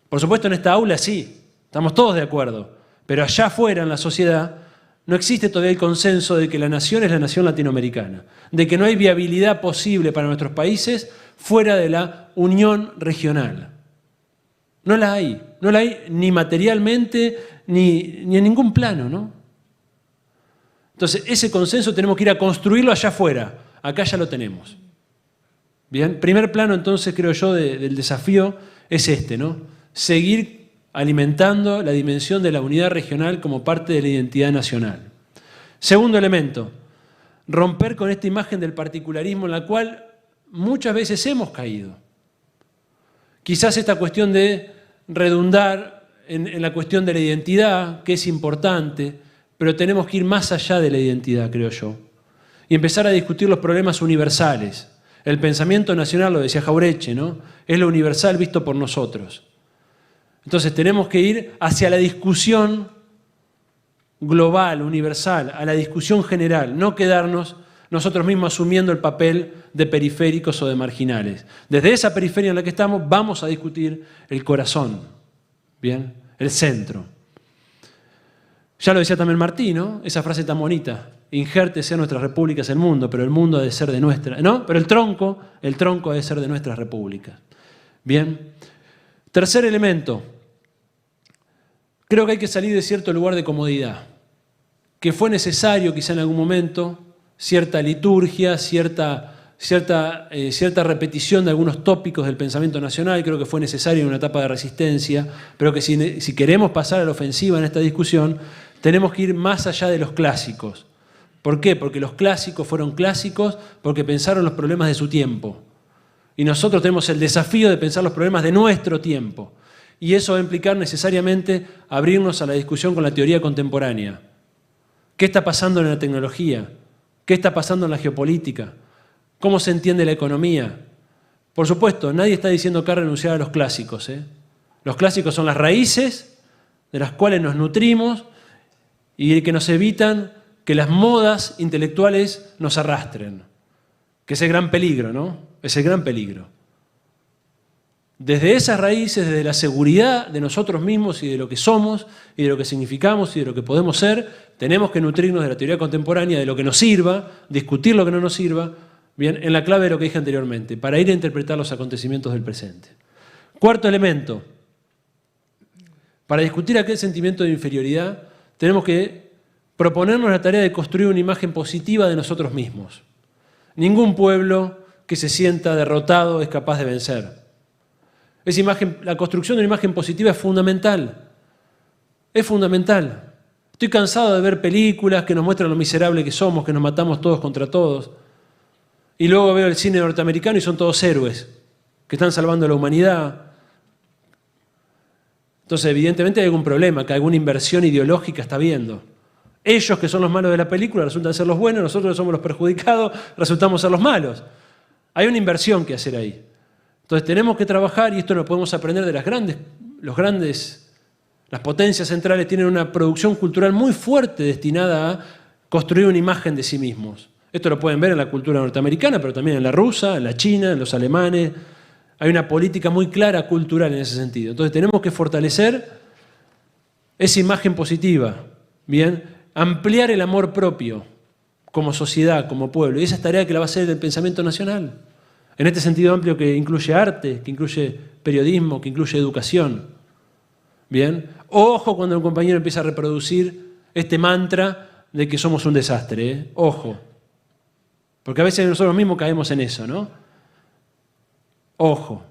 Por supuesto, en esta aula sí, estamos todos de acuerdo, pero allá afuera en la sociedad no existe todavía el consenso de que la nación es la nación latinoamericana, de que no hay viabilidad posible para nuestros países fuera de la unión regional. No la hay ni materialmente ni en ningún plano, ¿no? Entonces, ese consenso tenemos que ir a construirlo allá afuera, acá ya lo tenemos. Bien, primer plano entonces creo yo del desafío es este, ¿no? Seguir alimentando la dimensión de la unidad regional como parte de la identidad nacional. Segundo elemento, romper con esta imagen del particularismo en la cual muchas veces hemos caído. Quizás esta cuestión de redundar en la cuestión de la identidad, que es importante, pero tenemos que ir más allá de la identidad, creo yo, y empezar a discutir los problemas universales. El pensamiento nacional, lo decía Jauretche, ¿no? Es lo universal visto por nosotros. Entonces tenemos que ir hacia la discusión global, universal, a la discusión general, no quedarnos nosotros mismos asumiendo el papel de periféricos o de marginales. Desde esa periferia en la que estamos vamos a discutir el corazón, ¿bien? El centro. Ya lo decía también Martí, ¿no? Esa frase tan bonita. Injértese a nuestras repúblicas el mundo, pero el mundo ha de ser de nuestra, ¿no? Pero el tronco ha de ser de nuestras repúblicas. Bien. Tercer elemento. Creo que hay que salir de cierto lugar de comodidad, que fue necesario quizá en algún momento, cierta liturgia, cierta cierta repetición de algunos tópicos del pensamiento nacional, creo que fue necesario en una etapa de resistencia, pero que si queremos pasar a la ofensiva en esta discusión, tenemos que ir más allá de los clásicos. ¿Por qué? Porque los clásicos fueron clásicos porque pensaron los problemas de su tiempo. Y nosotros tenemos el desafío de pensar los problemas de nuestro tiempo. Y eso va a implicar necesariamente abrirnos a la discusión con la teoría contemporánea. ¿Qué está pasando en la tecnología? ¿Qué está pasando en la geopolítica? ¿Cómo se entiende la economía? Por supuesto, nadie está diciendo acá renunciar a los clásicos. Los clásicos son las raíces de las cuales nos nutrimos y que nos evitan que las modas intelectuales nos arrastren. Que es el gran peligro, ¿no? Es el gran peligro. Desde esas raíces, desde la seguridad de nosotros mismos y de lo que somos y de lo que significamos y de lo que podemos ser, tenemos que nutrirnos de la teoría contemporánea, de lo que nos sirva, discutir lo que no nos sirva, bien, en la clave de lo que dije anteriormente, para ir a interpretar los acontecimientos del presente. Cuarto elemento. Para discutir aquel sentimiento de inferioridad, tenemos que proponernos la tarea de construir una imagen positiva de nosotros mismos. Ningún pueblo que se sienta derrotado es capaz de vencer. La construcción de una imagen positiva es fundamental. Es fundamental. Estoy cansado de ver películas que nos muestran lo miserable que somos, que nos matamos todos contra todos. Y luego veo el cine norteamericano y son todos héroes, que están salvando a la humanidad. Entonces, evidentemente hay algún problema, que alguna inversión ideológica está habiendo. Ellos, que son los malos de la película, resultan ser los buenos, nosotros que somos los perjudicados, resultamos ser los malos. Hay una inversión que hacer ahí. Entonces tenemos que trabajar, y esto lo podemos aprender de las potencias centrales tienen una producción cultural muy fuerte destinada a construir una imagen de sí mismos. Esto lo pueden ver en la cultura norteamericana, pero también en la rusa, en la china, en los alemanes. Hay una política muy clara cultural en ese sentido. Entonces tenemos que fortalecer esa imagen positiva, ¿bien? Ampliar el amor propio como sociedad, como pueblo. Y esa es tarea que la va a hacer el pensamiento nacional. En este sentido amplio que incluye arte, que incluye periodismo, que incluye educación. ¿Bien? Ojo cuando un compañero empieza a reproducir este mantra de que somos un desastre. Ojo. Porque a veces nosotros mismos caemos en eso, ¿no? Ojo.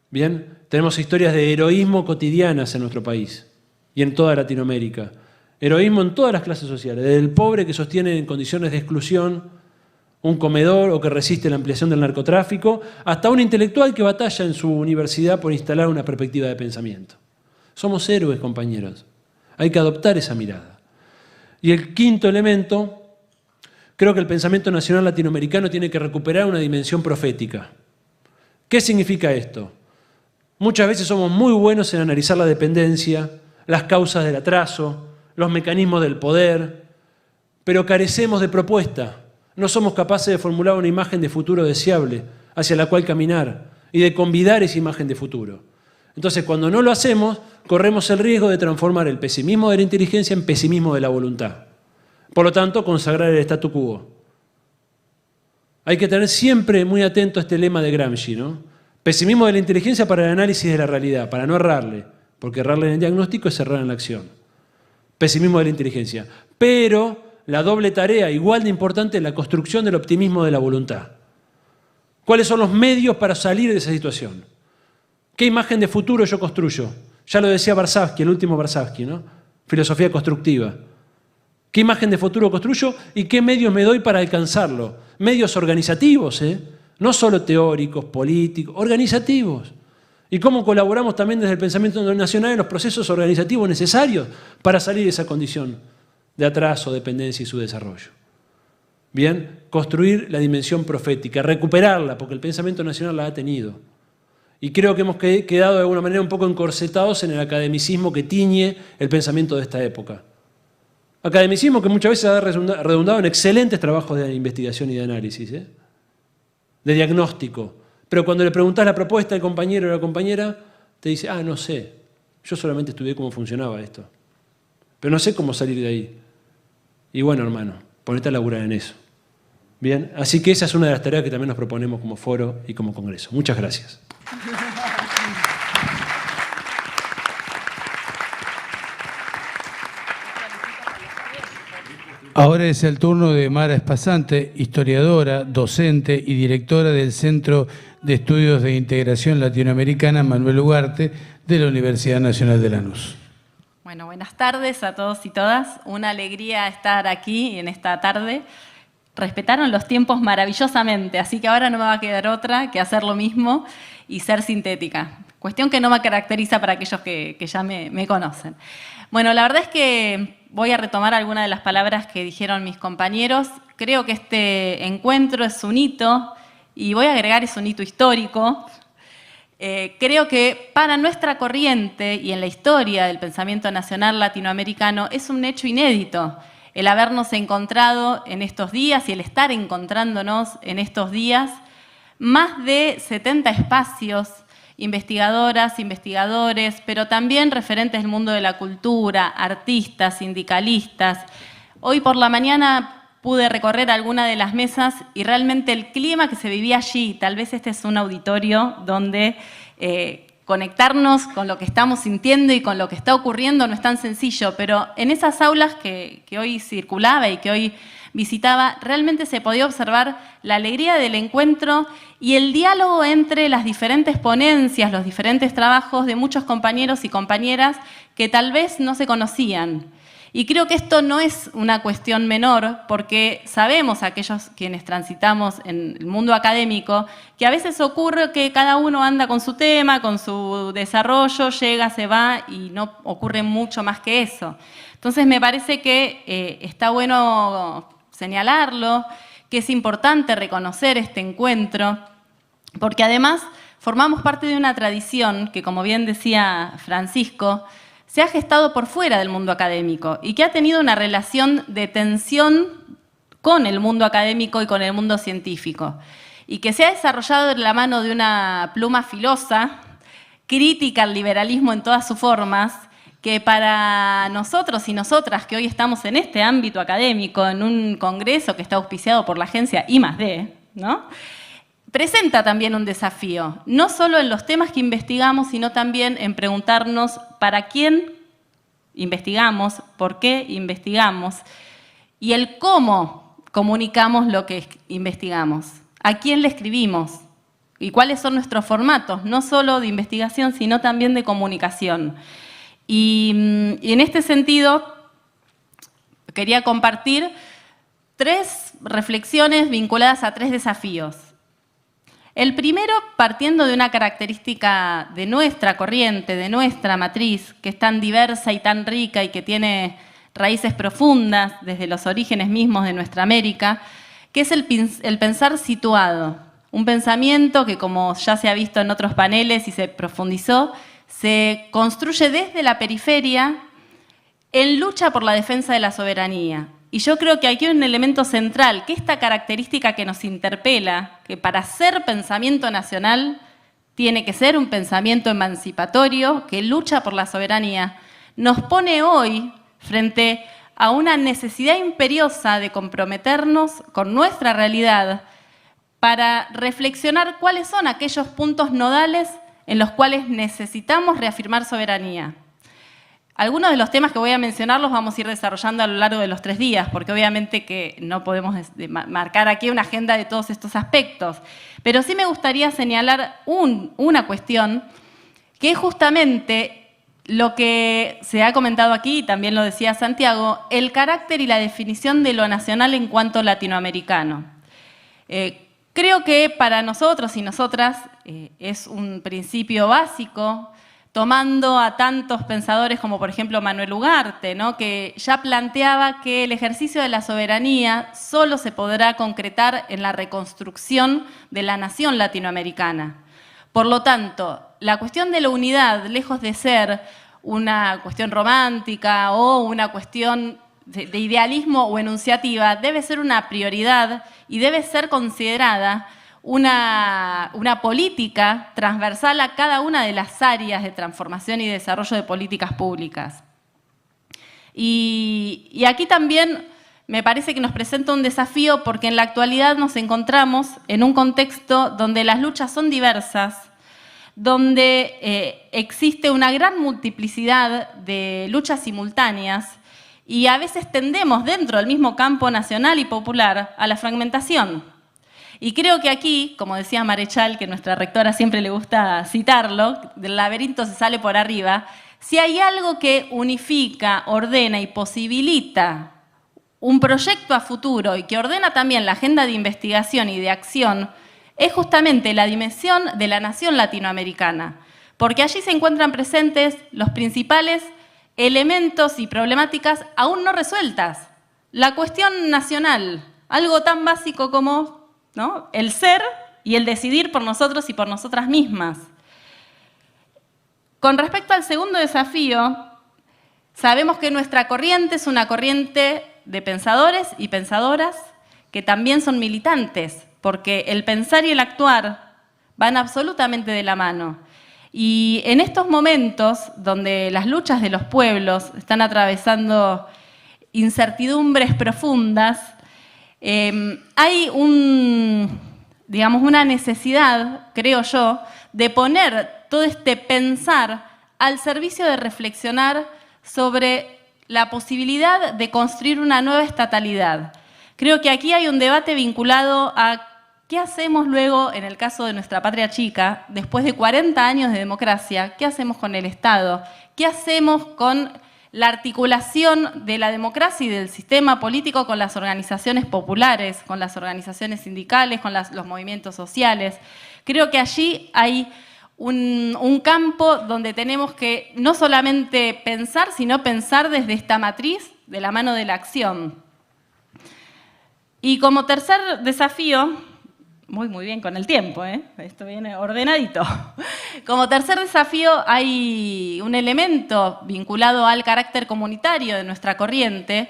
¿Bien? Tenemos historias de heroísmo cotidianas en nuestro país y en toda Latinoamérica. Heroísmo en todas las clases sociales, desde el pobre que sostiene en condiciones de exclusión un comedor o que resiste la ampliación del narcotráfico, hasta un intelectual que batalla en su universidad por instalar una perspectiva de pensamiento. Somos héroes, compañeros. Hay que adoptar esa mirada. Y el quinto elemento, creo que el pensamiento nacional latinoamericano tiene que recuperar una dimensión profética. ¿Qué significa esto? Muchas veces somos muy buenos en analizar la dependencia, las causas del atraso, los mecanismos del poder, pero carecemos de propuesta. No somos capaces de formular una imagen de futuro deseable hacia la cual caminar y de convidar esa imagen de futuro. Entonces, cuando no lo hacemos, corremos el riesgo de transformar el pesimismo de la inteligencia en pesimismo de la voluntad. Por lo tanto, consagrar el statu quo. Hay que tener siempre muy atento a este lema de Gramsci, ¿no? Pesimismo de la inteligencia para el análisis de la realidad, para no errarle, porque errarle en el diagnóstico es errar en la acción. Pesimismo de la inteligencia. Pero la doble tarea, igual de importante, es la construcción del optimismo de la voluntad. ¿Cuáles son los medios para salir de esa situación? ¿Qué imagen de futuro yo construyo? Ya lo decía Varsavsky, el último Varsavsky, ¿no? Filosofía constructiva. ¿Qué imagen de futuro construyo y qué medios me doy para alcanzarlo? Medios organizativos, no solo teóricos, políticos, organizativos. Y cómo colaboramos también desde el pensamiento nacional en los procesos organizativos necesarios para salir de esa condición de atraso, dependencia y su desarrollo. Bien, construir la dimensión profética, recuperarla, porque el pensamiento nacional la ha tenido. Y creo que hemos quedado de alguna manera un poco encorsetados en el academicismo que tiñe el pensamiento de esta época. Academicismo que muchas veces ha redundado en excelentes trabajos de investigación y de análisis, de diagnóstico. Pero cuando le preguntás la propuesta al compañero o a la compañera, te dice, no sé, yo solamente estudié cómo funcionaba esto. Pero no sé cómo salir de ahí. Y bueno, hermano, ponete a laburar en eso. Bien, así que esa es una de las tareas que también nos proponemos como foro y como congreso. Muchas gracias. Ahora es el turno de Mara Espasante, historiadora, docente y directora del Centro de Estudios de Integración Latinoamericana Manuel Ugarte de la Universidad Nacional de Lanús. Bueno, buenas tardes a todos y todas. Una alegría estar aquí en esta tarde. Respetaron los tiempos maravillosamente, así que ahora no me va a quedar otra que hacer lo mismo y ser sintética. Cuestión que no me caracteriza para aquellos que ya me conocen. Bueno, la verdad es que voy a retomar algunas de las palabras que dijeron mis compañeros. Creo que este encuentro es un hito, y voy a agregar, es un hito histórico. Creo que para nuestra corriente y en la historia del pensamiento nacional latinoamericano es un hecho inédito el habernos encontrado en estos días y el estar encontrándonos en estos días más de 70 espacios, investigadoras, investigadores, pero también referentes del mundo de la cultura, artistas, sindicalistas. Hoy por la mañana pude recorrer alguna de las mesas y realmente el clima que se vivía allí, tal vez este es un auditorio donde conectarnos con lo que estamos sintiendo y con lo que está ocurriendo no es tan sencillo, pero en esas aulas que hoy circulaba y que hoy visitaba, realmente se podía observar la alegría del encuentro y el diálogo entre las diferentes ponencias, los diferentes trabajos de muchos compañeros y compañeras que tal vez no se conocían. Y creo que esto no es una cuestión menor, porque sabemos, aquellos quienes transitamos en el mundo académico, que a veces ocurre que cada uno anda con su tema, con su desarrollo, llega, se va y no ocurre mucho más que eso. Entonces me parece que está bueno señalarlo, que es importante reconocer este encuentro, porque además formamos parte de una tradición que, como bien decía Francisco, se ha gestado por fuera del mundo académico y que ha tenido una relación de tensión con el mundo académico y con el mundo científico, y que se ha desarrollado de la mano de una pluma filosa, crítica al liberalismo en todas sus formas, que para nosotros y nosotras que hoy estamos en este ámbito académico, en un congreso que está auspiciado por la agencia I+D, ¿no?, presenta también un desafío, no solo en los temas que investigamos, sino también en preguntarnos para quién investigamos, por qué investigamos y el cómo comunicamos lo que investigamos, a quién le escribimos y cuáles son nuestros formatos, no solo de investigación, sino también de comunicación. Y en este sentido, quería compartir 3 reflexiones vinculadas a 3 desafíos. El primero, partiendo de una característica de nuestra corriente, de nuestra matriz, que es tan diversa y tan rica y que tiene raíces profundas desde los orígenes mismos de nuestra América, que es el pensar situado. Un pensamiento que, como ya se ha visto en otros paneles y se profundizó, se construye desde la periferia en lucha por la defensa de la soberanía. Y yo creo que aquí hay un elemento central, que esta característica que nos interpela, que para ser pensamiento nacional tiene que ser un pensamiento emancipatorio, que lucha por la soberanía, nos pone hoy frente a una necesidad imperiosa de comprometernos con nuestra realidad para reflexionar cuáles son aquellos puntos nodales en los cuales necesitamos reafirmar soberanía. Algunos de los temas que voy a mencionar los vamos a ir desarrollando a lo largo de los 3 días, porque obviamente que no podemos marcar aquí una agenda de todos estos aspectos. Pero sí me gustaría señalar una cuestión, que es justamente lo que se ha comentado aquí, y también lo decía Santiago, el carácter y la definición de lo nacional en cuanto latinoamericano. Creo que para nosotros y nosotras es un principio básico, tomando a tantos pensadores como por ejemplo Manuel Ugarte, ¿no?, que ya planteaba que el ejercicio de la soberanía solo se podrá concretar en la reconstrucción de la nación latinoamericana. Por lo tanto, la cuestión de la unidad, lejos de ser una cuestión romántica o una cuestión de idealismo o enunciativa, debe ser una prioridad y debe ser considerada una política transversal a cada una de las áreas de transformación y desarrollo de políticas públicas. Y aquí también me parece que nos presenta un desafío porque en la actualidad nos encontramos en un contexto donde las luchas son diversas, donde existe una gran multiplicidad de luchas simultáneas Y a veces tendemos dentro del mismo campo nacional y popular a la fragmentación. Y creo que aquí, como decía Marechal, que nuestra rectora siempre le gusta citarlo, del laberinto se sale por arriba, si hay algo que unifica, ordena y posibilita un proyecto a futuro y que ordena también la agenda de investigación y de acción, es justamente la dimensión de la nación latinoamericana, porque allí se encuentran presentes los principales elementos y problemáticas aún no resueltas. La cuestión nacional, algo tan básico como, ¿no?, el ser y el decidir por nosotros y por nosotras mismas. Con respecto al segundo desafío, sabemos que nuestra corriente es una corriente de pensadores y pensadoras que también son militantes, porque el pensar y el actuar van absolutamente de la mano. Y en estos momentos, donde las luchas de los pueblos están atravesando incertidumbres profundas, hay una necesidad, creo yo, de poner todo este pensar al servicio de reflexionar sobre la posibilidad de construir una nueva estatalidad. Creo que aquí hay un debate vinculado a ¿qué hacemos luego, en el caso de nuestra patria chica, después de 40 años de democracia? ¿Qué hacemos con el Estado? ¿Qué hacemos con la articulación de la democracia y del sistema político con las organizaciones populares, con las organizaciones sindicales, con los movimientos sociales? Creo que allí hay un campo donde tenemos que no solamente pensar, sino pensar desde esta matriz de la mano de la acción. Y como tercer desafío, muy bien con el tiempo, esto viene ordenadito. Como tercer desafío hay un elemento vinculado al carácter comunitario de nuestra corriente.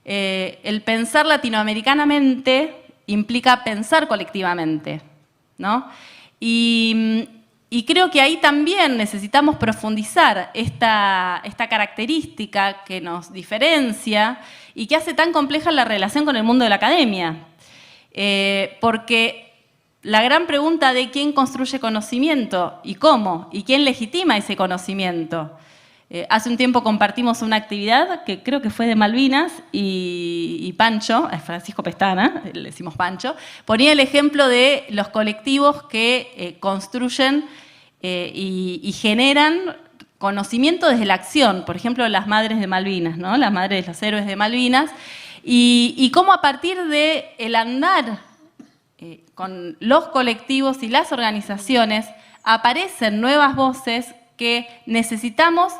El pensar latinoamericanamente implica pensar colectivamente, ¿no? Y creo que ahí también necesitamos profundizar esta característica que nos diferencia y que hace tan compleja la relación con el mundo de la academia. Porque la gran pregunta de quién construye conocimiento y cómo, y quién legitima ese conocimiento. Hace un tiempo compartimos una actividad que creo que fue de Malvinas y Pancho, Francisco Pestana, le decimos Pancho, ponía el ejemplo de los colectivos que construyen y generan conocimiento desde la acción. Por ejemplo, las madres de Malvinas, ¿no?, las madres de los héroes de Malvinas, y cómo a partir del andar con los colectivos y las organizaciones aparecen nuevas voces que necesitamos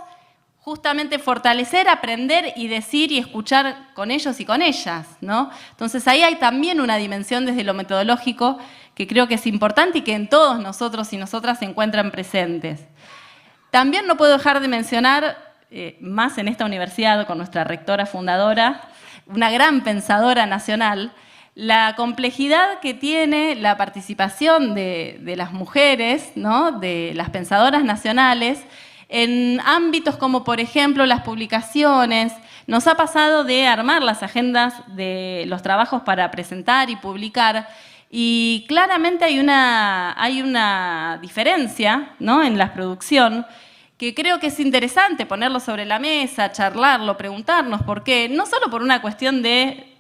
justamente fortalecer, aprender y decir y escuchar con ellos y con ellas, ¿no? Entonces ahí hay también una dimensión desde lo metodológico que creo que es importante y que en todos nosotros y nosotras se encuentran presentes. También no puedo dejar de mencionar, más en esta universidad con nuestra rectora fundadora, una gran pensadora nacional, la complejidad que tiene la participación de las mujeres, ¿no?, de las pensadoras nacionales, en ámbitos como, por ejemplo, las publicaciones. Nos ha pasado de armar las agendas de los trabajos para presentar y publicar, y claramente hay una diferencia, ¿no?, en la producción, que creo que es interesante ponerlo sobre la mesa, charlarlo, preguntarnos por qué, no solo por una cuestión de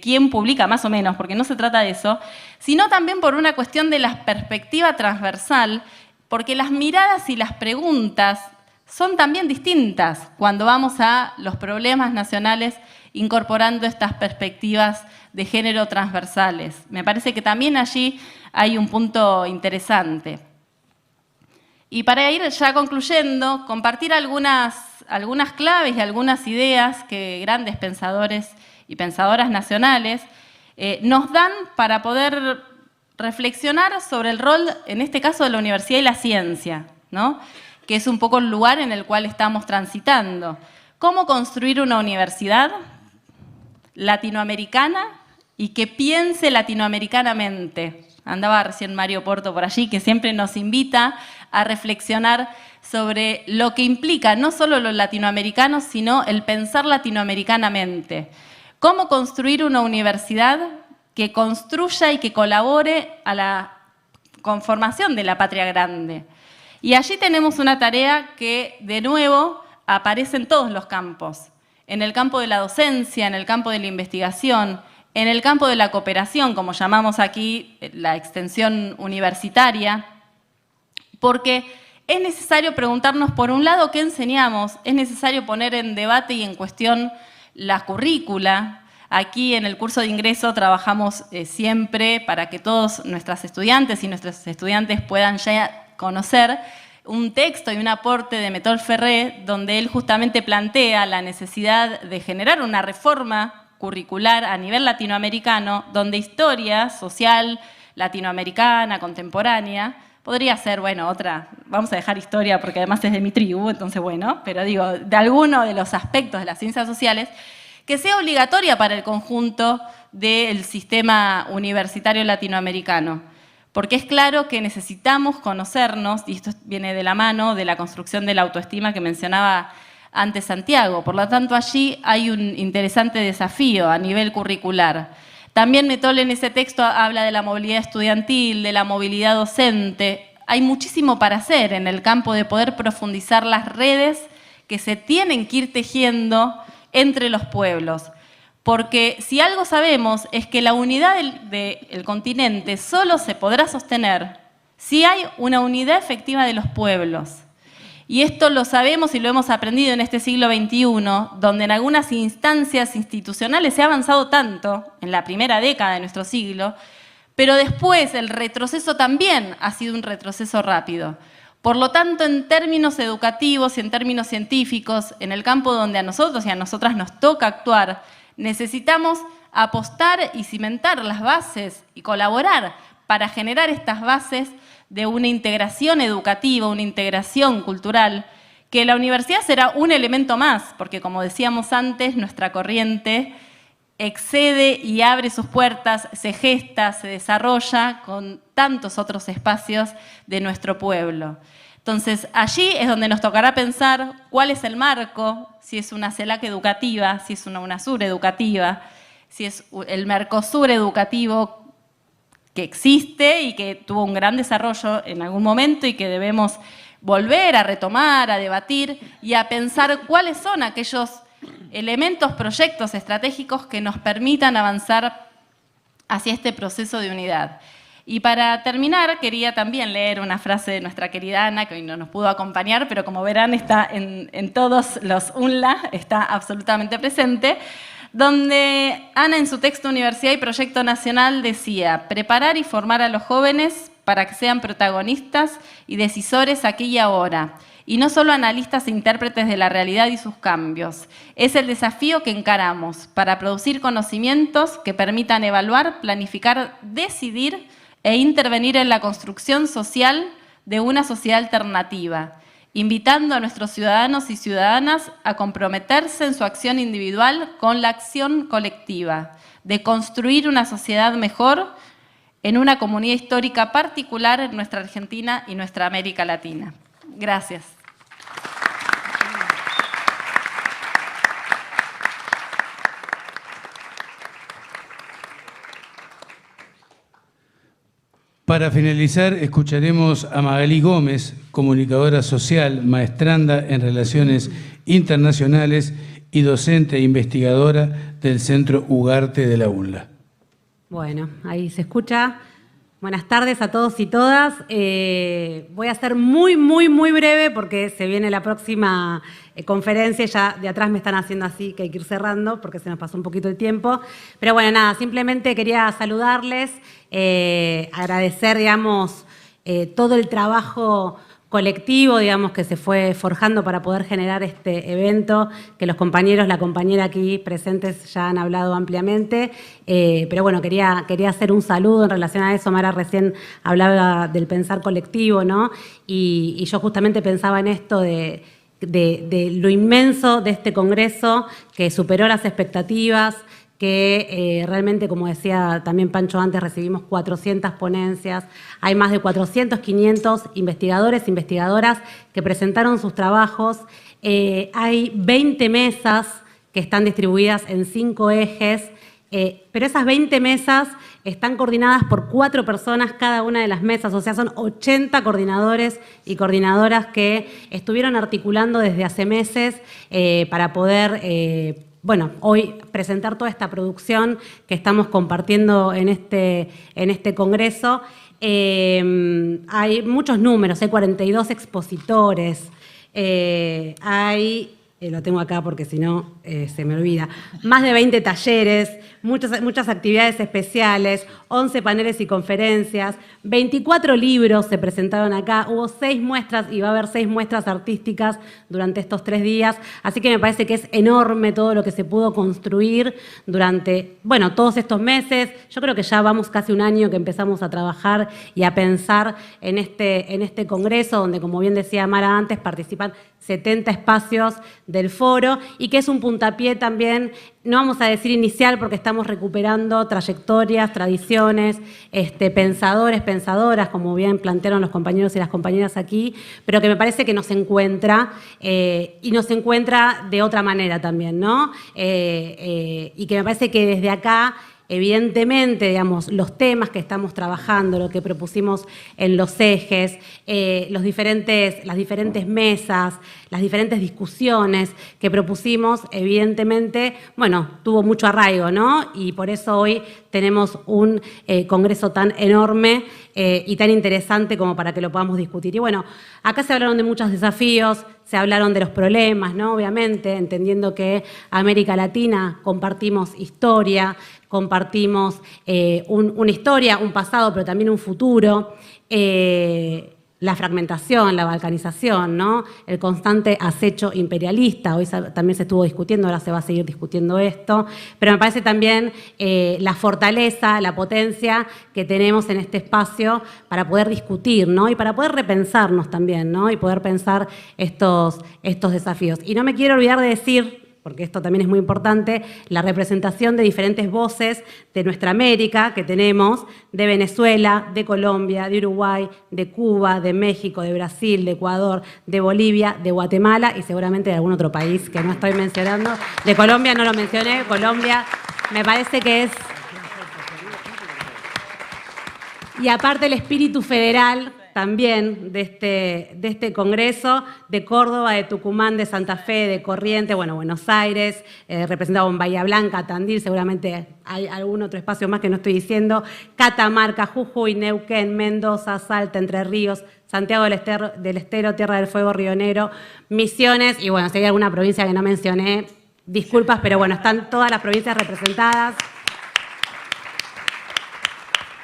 quién publica más o menos, porque no se trata de eso, sino también por una cuestión de la perspectiva transversal, porque las miradas y las preguntas son también distintas cuando vamos a los problemas nacionales incorporando estas perspectivas de género transversales. Me parece que también allí hay un punto interesante. Y para ir ya concluyendo, compartir algunas claves y algunas ideas que grandes pensadores y pensadoras nacionales nos dan para poder reflexionar sobre el rol, en este caso, de la universidad y la ciencia, ¿no?, que es un poco el lugar en el cual estamos transitando. ¿Cómo construir una universidad latinoamericana y que piense latinoamericanamente? Andaba recién Mario Porto por allí, que siempre nos invita a reflexionar sobre lo que implica no solo lo latinoamericano, sino el pensar latinoamericanamente. ¿Cómo construir una universidad que construya y que colabore a la conformación de la patria grande? Y allí tenemos una tarea que, de nuevo, aparece en todos los campos, en el campo de la docencia, en el campo de la investigación, en el campo de la cooperación, como llamamos aquí la extensión universitaria, porque es necesario preguntarnos, por un lado, ¿qué enseñamos? Es necesario poner en debate y en cuestión la currícula. Aquí en el curso de ingreso trabajamos siempre para que todos nuestras estudiantes y nuestros estudiantes puedan ya conocer un texto y un aporte de Metol Ferré, donde él justamente plantea la necesidad de generar una reforma curricular a nivel latinoamericano, donde historia social latinoamericana, contemporánea, podría ser, bueno, otra, vamos a dejar historia porque además es de mi tribu, entonces bueno, pero digo, de alguno de los aspectos de las ciencias sociales, que sea obligatoria para el conjunto del sistema universitario latinoamericano. Porque es claro que necesitamos conocernos, y esto viene de la mano de la construcción de la autoestima que mencionaba antes Santiago. Por lo tanto, allí hay un interesante desafío a nivel curricular. También Metol en ese texto habla de la movilidad estudiantil, de la movilidad docente. Hay muchísimo para hacer en el campo de poder profundizar las redes que se tienen que ir tejiendo entre los pueblos. Porque si algo sabemos es que la unidad del continente solo se podrá sostener si hay una unidad efectiva de los pueblos. Y esto lo sabemos y lo hemos aprendido en este siglo XXI, donde en algunas instancias institucionales se ha avanzado tanto, en la primera década de nuestro siglo, pero después el retroceso también ha sido un retroceso rápido. Por lo tanto, en términos educativos y en términos científicos, en el campo donde a nosotros y a nosotras nos toca actuar, necesitamos apostar y cimentar las bases y colaborar para generar estas bases de una integración educativa, una integración cultural, que la universidad será un elemento más, porque como decíamos antes, nuestra corriente excede y abre sus puertas, se gesta, se desarrolla con tantos otros espacios de nuestro pueblo. Entonces, allí es donde nos tocará pensar cuál es el marco, si es una CELAC educativa, si es una UNASUR educativa, si es el Mercosur educativo que existe y que tuvo un gran desarrollo en algún momento y que debemos volver a retomar, a debatir y a pensar cuáles son aquellos elementos, proyectos estratégicos que nos permitan avanzar hacia este proceso de unidad. Y para terminar, quería también leer una frase de nuestra querida Ana, que hoy no nos pudo acompañar, pero como verán está en todos los UNLA, está absolutamente presente, donde Ana en su texto Universidad y Proyecto Nacional decía: preparar y formar a los jóvenes para que sean protagonistas y decisores aquí y ahora, y no solo analistas e intérpretes de la realidad y sus cambios. Es el desafío que encaramos para producir conocimientos que permitan evaluar, planificar, decidir e intervenir en la construcción social de una sociedad alternativa, invitando a nuestros ciudadanos y ciudadanas a comprometerse en su acción individual con la acción colectiva, de construir una sociedad mejor en una comunidad histórica particular en nuestra Argentina y nuestra América Latina. Gracias. Para finalizar, escucharemos a Magalí Gómez, comunicadora social, maestranda en Relaciones Internacionales y docente e investigadora del Centro Ugarte de la UNLA. Bueno, ahí se escucha. Buenas tardes a todos y todas. Voy a ser muy breve porque se viene la próxima conferencia. Ya de atrás me están haciendo así que hay que ir cerrando porque se nos pasó un poquito el tiempo. Pero bueno, nada, simplemente quería saludarles, agradecer, digamos, todo el trabajo colectivo, digamos, que se fue forjando para poder generar este evento, que los compañeros, la compañera aquí presentes ya han hablado ampliamente, pero bueno, quería hacer un saludo en relación a eso. Mara recién hablaba del pensar colectivo, ¿no? Y yo justamente pensaba en esto de lo inmenso de este congreso, que superó las expectativas, que realmente, como decía también Pancho antes, recibimos 400 ponencias, hay más de 400, 500 investigadores, investigadoras que presentaron sus trabajos, hay 20 mesas que están distribuidas en 5 ejes, pero esas 20 mesas están coordinadas por 4 personas cada una de las mesas, o sea, son 80 coordinadores y coordinadoras que estuvieron articulando desde hace meses para poder, bueno, hoy presentar toda esta producción que estamos compartiendo en este congreso. Hay muchos números, hay 42 expositores, hay... lo tengo acá porque si no se me olvida. Más de 20 talleres, muchas actividades especiales, 11 paneles y conferencias, 24 libros se presentaron acá, hubo 6 muestras y va a haber 6 muestras artísticas durante estos 3 días, así que me parece que es enorme todo lo que se pudo construir durante, bueno, todos estos meses. Yo creo que ya vamos casi un año que empezamos a trabajar y a pensar en este congreso, donde, como bien decía Mara antes, participan 70 espacios del foro y que es un puntapié también, no vamos a decir inicial porque estamos recuperando trayectorias, tradiciones, pensadores, pensadoras, como bien plantearon los compañeros y las compañeras aquí, pero que me parece que nos encuentra y nos encuentra de otra manera también, ¿no? Y que me parece que desde acá, evidentemente, digamos, los temas que estamos trabajando, lo que propusimos en los ejes, las diferentes mesas, las diferentes discusiones que propusimos, evidentemente, bueno, tuvo mucho arraigo, ¿no? Y por eso hoy tenemos un congreso tan enorme y tan interesante como para que lo podamos discutir. Y bueno, acá se hablaron de muchos desafíos, se hablaron de los problemas, ¿no? Obviamente, entendiendo que América Latina compartimos historia, compartimos una historia, un pasado, pero también un futuro. La fragmentación, la balcanización, ¿no? El constante acecho imperialista. Hoy también se estuvo discutiendo, ahora se va a seguir discutiendo esto. Pero me parece también la fortaleza, la potencia que tenemos en este espacio para poder discutir, ¿no? Y para poder repensarnos también, ¿no? Y poder pensar estos desafíos. Y no me quiero olvidar de decir, porque esto también es muy importante, la representación de diferentes voces de nuestra América que tenemos, de Venezuela, de Colombia, de Uruguay, de Cuba, de México, de Brasil, de Ecuador, de Bolivia, de Guatemala y seguramente de algún otro país que no estoy mencionando. De Colombia no lo mencioné, Colombia me parece que es... Y aparte el espíritu federal también de este congreso, de Córdoba, de Tucumán, de Santa Fe, de Corrientes, bueno, Buenos Aires, representado en Bahía Blanca, Tandil, seguramente hay algún otro espacio más que no estoy diciendo, Catamarca, Jujuy, Neuquén, Mendoza, Salta, Entre Ríos, Santiago del Estero, Tierra del Fuego, Río Negro, Misiones, y bueno, si hay alguna provincia que no mencioné, disculpas, pero bueno, están todas las provincias representadas.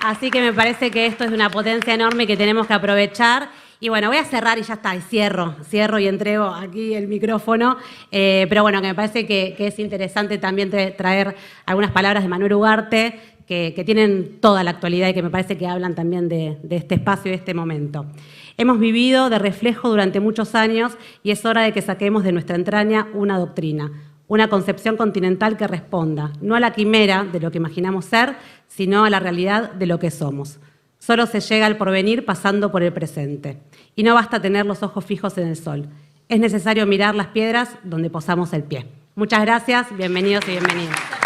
Así que me parece que esto es de una potencia enorme que tenemos que aprovechar. Y bueno, voy a cerrar y ya está, y cierro y entrego aquí el micrófono. Pero bueno, que me parece que es interesante también traer algunas palabras de Manuel Ugarte que tienen toda la actualidad y que me parece que hablan también de este espacio y de este momento. Hemos vivido de reflejo durante muchos años y es hora de que saquemos de nuestra entraña una doctrina, una concepción continental que responda, no a la quimera de lo que imaginamos ser, sino a la realidad de lo que somos. Solo se llega al porvenir pasando por el presente. Y no basta tener los ojos fijos en el sol. Es necesario mirar las piedras donde posamos el pie. Muchas gracias, bienvenidos y bienvenidas.